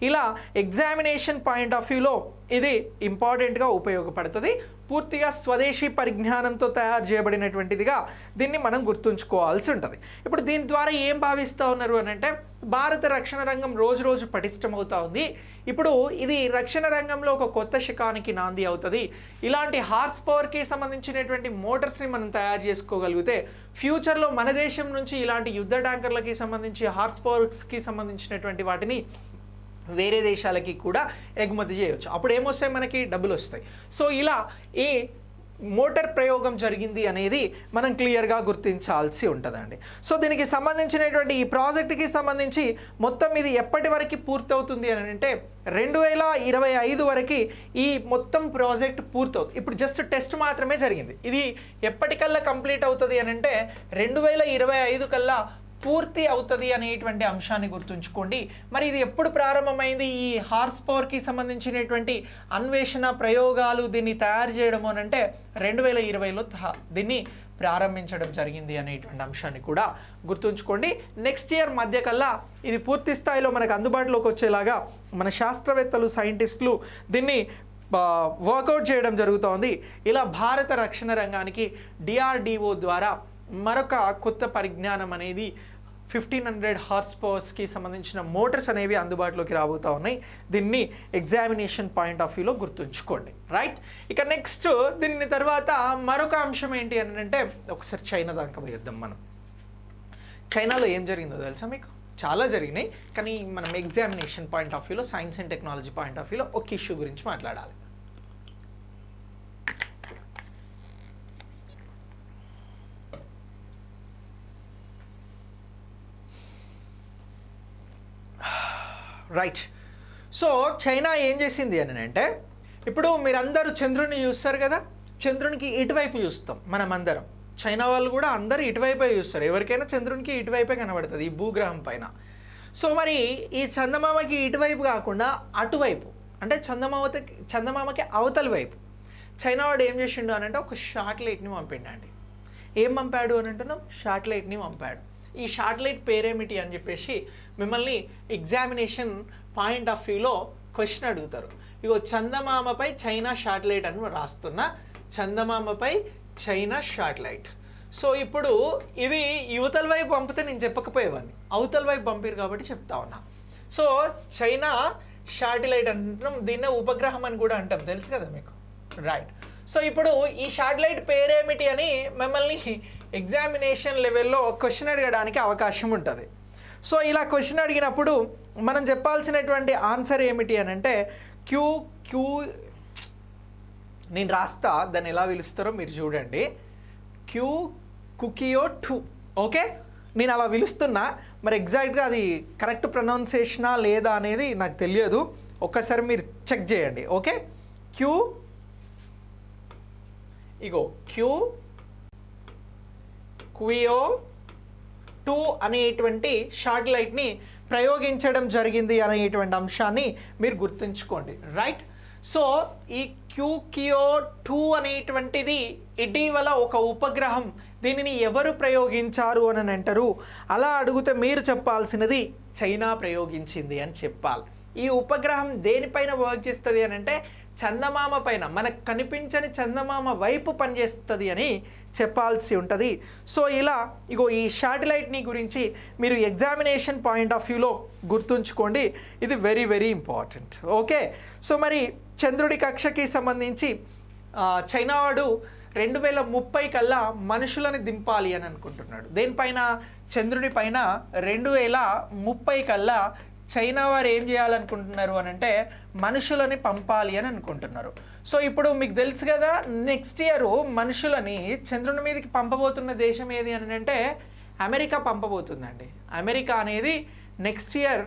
ఇలా ఎగ్జామినేషన్ పాయింట్ ఆఫ్ వ్యూలో ఇది ఇంపార్టెంట్గా ఉపయోగపడుతుంది. పూర్తిగా స్వదేశీ పరిజ్ఞానంతో తయారు చేయబడినటువంటిదిగా దీన్ని మనం గుర్తుంచుకోవాల్సి ఉంటుంది. ఇప్పుడు దీని ద్వారా ఏం భావిస్తూ ఉన్నారు అని అంటే భారత రక్షణ రంగం రోజు రోజు పటిష్టమవుతూ ఉంది. ఇప్పుడు ఇది రక్షణ రంగంలో ఒక కొత్త శకానికి నాంది అవుతుంది. ఇలాంటి హార్స్ పవర్కి సంబంధించినటువంటి మోటార్స్ని మనం తయారు చేసుకోగలిగితే ఫ్యూచర్లో మన దేశం నుంచి ఇలాంటి యుద్ధ ట్యాంకర్లకి సంబంధించి హార్స్ పవర్స్కి సంబంధించినటువంటి వాటిని వేరే దేశాలకి కూడా ఎగుమతి చేయవచ్చు. అప్పుడు ఏమొస్తాయి, మనకి డబ్బులు వస్తాయి. సో ఇలా ఈ మోటార్ ప్రయోగం జరిగింది అనేది మనం క్లియర్గా గుర్తించాల్సి ఉంటుందండి. సో దీనికి సంబంధించినటువంటి ఈ ప్రాజెక్టుకి సంబంధించి మొత్తం ఇది ఎప్పటి వరకు పూర్తవుతుంది అని అంటే 2025 వరకు ఈ మొత్తం ప్రాజెక్ట్ పూర్తవుతుంది. ఇప్పుడు జస్ట్ టెస్ట్ మాత్రమే జరిగింది. ఇది ఎప్పటికల్లా కంప్లీట్ అవుతుంది అని అంటే 2025 కల్లా పూర్తి అవుతుంది అనేటువంటి అంశాన్ని గుర్తుంచుకోండి. మరి ఇది ఎప్పుడు ప్రారంభమైంది? ఈ హార్స్ పవర్కి సంబంధించినటువంటి అన్వేషణ ప్రయోగాలు దీన్ని తయారు చేయడం అని అంటే 2020లో దీన్ని ప్రారంభించడం జరిగింది అనేటువంటి అంశాన్ని కూడా గుర్తుంచుకోండి. నెక్స్ట్ ఇయర్ మధ్య కల్లా ఇది పూర్తి స్థాయిలో మనకు అందుబాటులోకి వచ్చేలాగా మన శాస్త్రవేత్తలు సైంటిస్టులు దీన్ని వర్కౌట్ చేయడం జరుగుతోంది. ఇలా భారత రక్షణ రంగానికి DRDO ద్వారా మరొక కొత్త పరిజ్ఞానం అనేది 1500 హార్స్ పవర్స్కి సంబంధించిన మోటార్స్ అనేవి అందుబాటులోకి రాబోతూ ఉన్నాయి. దీన్ని ఎగ్జామినేషన్ పాయింట్ ఆఫ్ వ్యూలో గుర్తుంచుకోండి. రైట్, ఇక నెక్స్ట్ దీని తర్వాత మరొక అంశం ఏంటి అని అంటే ఒకసారి చైనా దాకా పోయేద్దాం. మనం చైనాలో ఏం జరిగిందో తెలుసా మీకు? చాలా జరిగినాయి, కానీ మనం ఎగ్జామినేషన్ పాయింట్ ఆఫ్ వ్యూలో science and technology point of వ్యూలో ఒక ఇష్యూ గురించి మాట్లాడాలి. రైట్, సో చైనా ఏం చేసింది అని అంటే ఇప్పుడు మీరందరూ చంద్రుని చూస్తారు కదా, చంద్రునికి ఇటువైపు చూస్తాం మనం అందరం. చైనా వాళ్ళు కూడా అందరూ ఇటువైపే చూస్తారు. ఎవరికైనా చంద్రునికి ఇటువైపే కనబడుతుంది ఈ భూగ్రహం పైన. సో మరి ఈ చందమామకి ఇటువైపు కాకుండా అటువైపు అంటే చందమామకి అవతలి వైపు చైనా వాడు ఏం చేసిండు అని అంటే ఒక శాటిలైట్ని పంపిండండి. ఏం పంపాడు అని అంటున్నాం? శాటిలైట్ని పంపాడు. ఈ శాటిలైట్ పేరేమిటి అని చెప్పేసి మిమ్మల్ని ఎగ్జామినేషన్ పాయింట్ ఆఫ్ వ్యూలో క్వశ్చన్ అడుగుతారు. ఇగో చందమామపై చైనా శాటిలైట్ అని రాస్తున్నా, చందమామపై చైనా శాటిలైట్. సో ఇప్పుడు ఇది యువతల వైపు పంపితే నేను చెప్పకపోయేవాడిని, అవతల వైపు పంపారు కాబట్టి చెప్తా ఉన్నా. సో చైనా శాటిలైట్ అంటున్నాం, దీన్నే ఉపగ్రహం అని కూడా అంటాం, తెలుసు కదా మీకు. రైట్, సో ఇప్పుడు ఈ శాటిలైట్ పేరేమిటి అని మిమ్మల్ని ఎగ్జామినేషన్ లెవెల్లో క్వశ్చన్ అడగడానికి అవకాశం ఉంటుంది. సో ఇలా క్వశ్చన్ అడిగినప్పుడు మనం చెప్పాల్సినటువంటి ఆన్సర్ ఏమిటి అని అంటే క్యూ నేను రాస్తా, దాన్ని ఎలా పిలుస్తారో మీరు చూడండి. కుకియో 2. ఓకే, నేను అలా పిలుస్తున్నా, మరి ఎగ్జాక్ట్గా అది కరెక్ట్ ప్రొనౌన్సియేషనా లేదా అనేది నాకు తెలియదు, ఒక్కసారి మీరు చెక్ చేయండి. ఓకే, కుకియో 2 అనేటువంటి శాటిలైట్ని ప్రయోగించడం జరిగింది అనేటువంటి అంశాన్ని మీరు గుర్తుంచుకోండి. రైట్, సో ఈ కుకియో 2 అనేటువంటిది ఇటీవల ఒక ఉపగ్రహం. దీనిని ఎవరు ప్రయోగించారు అని అంటారు? అలా అడిగితే మీరు చెప్పాల్సినది చైనా ప్రయోగించింది అని చెప్పాలి. ఈ ఉపగ్రహం దేనిపైన వర్క్ చేస్తుంది అని అంటే చందమామ పైన, మనకు కనిపించని చందమామ వైపు పనిచేస్తుంది అని చెప్పాల్సి ఉంటుంది. సో ఇలా ఇగో ఈ శాటిలైట్ని గురించి మీరు ఎగ్జామినేషన్ పాయింట్ ఆఫ్ వ్యూలో గుర్తుంచుకోండి, ఇది very very important. Okay, so మరి చంద్రుడి కక్షకి సంబంధించి చైనా వాడు 2030 కల్లా మనుషులను దింపాలి అని అనుకుంటున్నాడు. దేనిపైన? చంద్రుని పైన 2030 కల్లా చైనా వారు ఏం చేయాలనుకుంటున్నారు అని అంటే మనుషులని పంపాలి అని అనుకుంటున్నారు. సో ఇప్పుడు మీకు తెలుసు కదా, నెక్స్ట్ ఇయర్ మనుషులని చంద్రుని మీదకి పంపబోతున్న దేశం ఏది అని అంటే అమెరికా పంపబోతుందండి. అమెరికా అనేది నెక్స్ట్ ఇయర్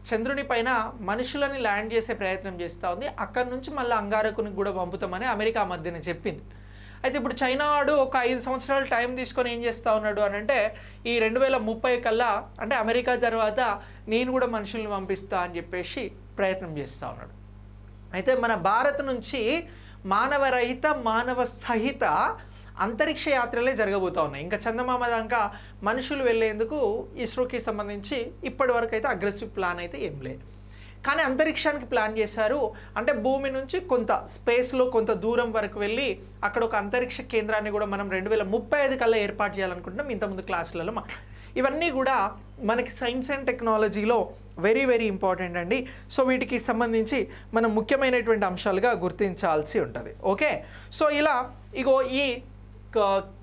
చంద్రుని పైన మనుషులని ల్యాండ్ చేసే ప్రయత్నం చేస్తూ ఉంది. అక్కడి నుంచి మళ్ళీ అంగారకునికి కూడా పంపుతామని అమెరికా మధ్యన చెప్పింది. అయితే ఇప్పుడు చైనా వాడు ఒక 5 సంవత్సరాలు టైం తీసుకొని ఏం చేస్తూ ఉన్నాడు అని అంటే ఈ 2030 కల్లా అంటే అమెరికా తర్వాత నేను కూడా మనుషుల్ని పంపిస్తా అని చెప్పేసి ప్రయత్నం చేస్తూ ఉన్నాడు. అయితే మన భారత్ నుంచి మానవరహిత మానవ సహిత అంతరిక్ష యాత్రలే జరగబోతూ ఉన్నాయి. ఇంకా చందమామ దాకా మనుషులు వెళ్ళేందుకు ఇస్రోకి సంబంధించి ఇప్పటి వరకు అయితే అగ్రెసివ్ ప్లాన్ అయితే ఏం లేదు. కానీ అంతరిక్షానికి ప్లాన్ చేశారు. అంటే భూమి నుంచి కొంత స్పేస్లో కొంత దూరం వరకు వెళ్ళి అక్కడ ఒక అంతరిక్ష కేంద్రాన్ని కూడా మనం 2035 కల్లా ఏర్పాటు చేయాలనుకుంటున్నాం. ఇంతకుముందు క్లాసులలో ఇవన్నీ కూడా మనకి సైన్స్ అండ్ టెక్నాలజీలో వెరీ వెరీ ఇంపార్టెంట్ అండి. సో వీటికి సంబంధించి మనం ముఖ్యమైనటువంటి అంశాలుగా గుర్తించాల్సి ఉంటుంది. ఓకే, సో ఇలా ఇగో ఈ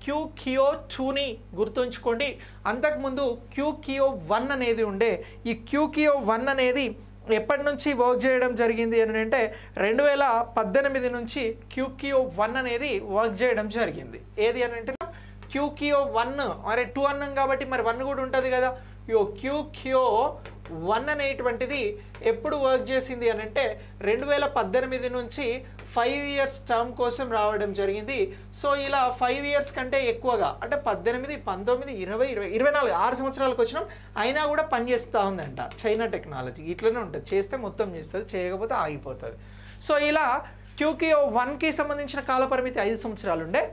QKO2ని గుర్తుంచుకోండి. అంతకుముందు QKO1 అనేది ఉండే. ఈ QKO1 అనేది ఎప్పటి నుంచి వర్క్ చేయడం జరిగింది అని అంటే 2018 నుంచి QKO1 అనేది వర్క్ చేయడం జరిగింది. ఏది అని అంటే QKO1 మరి 2 అన్నాం కాబట్టి మరి 1 కూడా ఉంటుంది కదా. QKO1 అనేటువంటిది ఎప్పుడు వర్క్ చేసింది అని అంటే 2018 నుంచి 5 ఇయర్స్ టర్మ్ కోసం రావడం జరిగింది. సో ఇలా 5 ఇయర్స్ కంటే ఎక్కువగా అంటే 18, 19, 20, 24 6 సంవత్సరాలకు వచ్చినాం. అయినా కూడా పనిచేస్తూ ఉందంట చైనా టెక్నాలజీ. ఇట్లనే ఉంటుంది, చేస్తే మొత్తం చేస్తుంది, చేయకపోతే ఆగిపోతుంది. సో ఇలా QKO1కి సంబంధించిన కాలపరిమితి 5 సంవత్సరాలు ఉండే,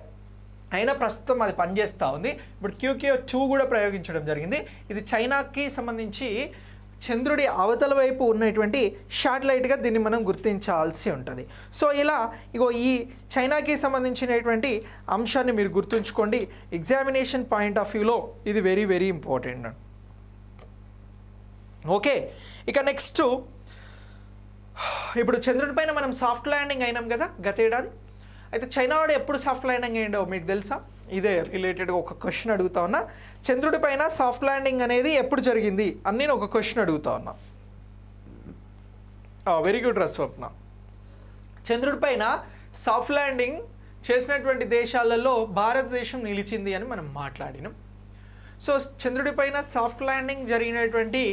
అయినా ప్రస్తుతం అది పనిచేస్తూ ఉంది. ఇప్పుడు QKO2 కూడా ప్రయోగించడం జరిగింది. ఇది చైనాకి సంబంధించి చంద్రుడి అవతల వైపు ఉన్నటువంటి శాటిలైట్గా దీన్ని మనం గుర్తించాల్సి ఉంటుంది. సో ఇలా ఇగో ఈ చైనాకి సంబంధించినటువంటి అంశాన్ని మీరు గుర్తుంచుకోండి. ఎగ్జామినేషన్ పాయింట్ ఆఫ్ వ్యూలో ఇది వెరీ వెరీ ఇంపార్టెంట్. ఓకే, ఇక నెక్స్ట్ ఇప్పుడు చంద్రుడి పైన మనం సాఫ్ట్ ల్యాండింగ్ అయినాం కదా గత ఏడాది. అయితే చైనా వాడు ఎప్పుడు సాఫ్ట్ ల్యాండింగ్ అయ్యిండో మీకు తెలుసా? ఇదే రిలేటెడ్గా ఒక క్వశ్చన్ అడుగుతా ఉన్నా. చంద్రుడి పైన సాఫ్ట్ ల్యాండింగ్ అనేది ఎప్పుడు జరిగింది అని నేను ఒక క్వశ్చన్ అడుగుతా ఉన్నా. వెరీ గుడ్ రస్వప్న. చంద్రుడి పైన సాఫ్ట్ ల్యాండింగ్ చేసినటువంటి దేశాలలో భారతదేశం నిలిచింది అని మనం మాట్లాడినాం. సో చంద్రుడి పైన సాఫ్ట్ ల్యాండింగ్ జరిగినటువంటి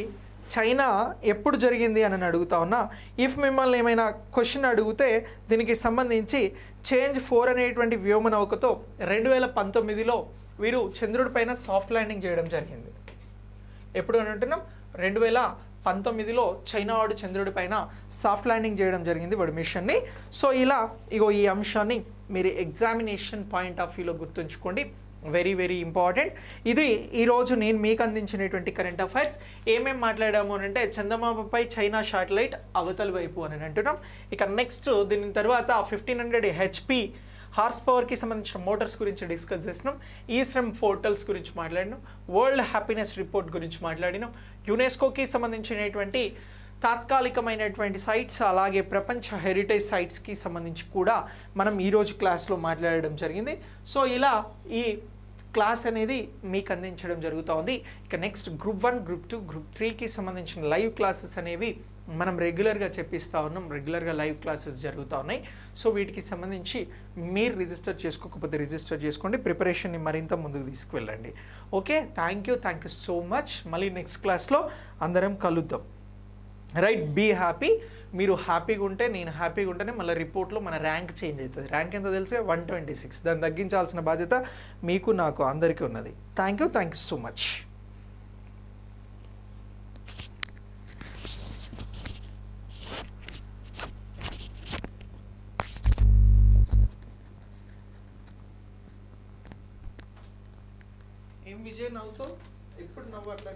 చైనా ఎప్పుడు జరిగింది అని అడుగుతా ఉన్నా. ఇఫ్ మిమ్మల్ని ఏమైనా క్వశ్చన్ అడిగితే దీనికి సంబంధించి చేంజ్ 4 అనేటువంటి వ్యోమనౌకతో 2019లో వీరు చంద్రుడి పైన సాఫ్ట్ ల్యాండింగ్ చేయడం జరిగింది. ఎప్పుడు అని అంటున్నాం? 2019లో చైనా వాడు చంద్రుడి పైన సాఫ్ట్ ల్యాండింగ్ చేయడం జరిగింది వాడి మిషన్ని. సో ఇలా ఇగో ఈ అంశాన్ని మీరు ఎగ్జామినేషన్ పాయింట్ ఆఫ్ వ్యూలో గుర్తుంచుకోండి. Very very important. ఇది ఈరోజు నేను మీకు అందించినటువంటి కరెంట్ అఫైర్స్. ఏమేమి మాట్లాడాము అని అంటే చందమామపై చైనా శాటిలైట్ అవతల వైపు అని అంటున్నాం. ఇక నెక్స్ట్ దీని తర్వాత 1500 HP హార్స్ పవర్కి సంబంధించిన మోటార్స్ గురించి డిస్కస్ చేసినాం. ఈశ్రమ్ పోర్టల్స్ గురించి మాట్లాడినాం. వరల్డ్ హ్యాపీనెస్ రిపోర్ట్ గురించి మాట్లాడినాం. యునెస్కోకి సంబంధించినటువంటి తాత్కాలికమైనటువంటి సైట్స్, అలాగే ప్రపంచ హెరిటేజ్ సైట్స్కి సంబంధించి కూడా మనం ఈరోజు క్లాస్లో మాట్లాడడం జరిగింది. సో ఇలా ఈ క్లాస్ అనేది మీకు అందించడం జరుగుతూ ఉంది. ఇక నెక్స్ట్ గ్రూప్ 1, గ్రూప్ 2, గ్రూప్ 3కి సంబంధించిన లైవ్ క్లాసెస్ అనేవి మనం రెగ్యులర్గా చెప్పిస్తూ ఉన్నాం. రెగ్యులర్గా లైవ్ క్లాసెస్ జరుగుతూ ఉన్నాయి. సో వీటికి సంబంధించి మీరు రిజిస్టర్ చేసుకోకపోతే రిజిస్టర్ చేసుకోండి. ప్రిపరేషన్ని మరింత ముందుకు తీసుకువెళ్ళండి. Okay, thank you so much. మళ్ళీ నెక్స్ట్ క్లాస్లో అందరం కలుద్దాం. Right, be happy. మీరు హ్యాపీగా ఉంటే నేను హ్యాపీగా ఉంటేనే మళ్ళీ రిపోర్ట్లో మన ర్యాంక్ చేంజ్ అవుతుంది. ర్యాంక్ ఎంత తెలిసే 126. దాన్ని తగ్గించాల్సిన బాధ్యత మీకు నాకు అందరికీ ఉన్నది. Thank you so much. ఏం విజయ్ నవ్వుతావు? ఎప్పుడు నవ్వు అట్లా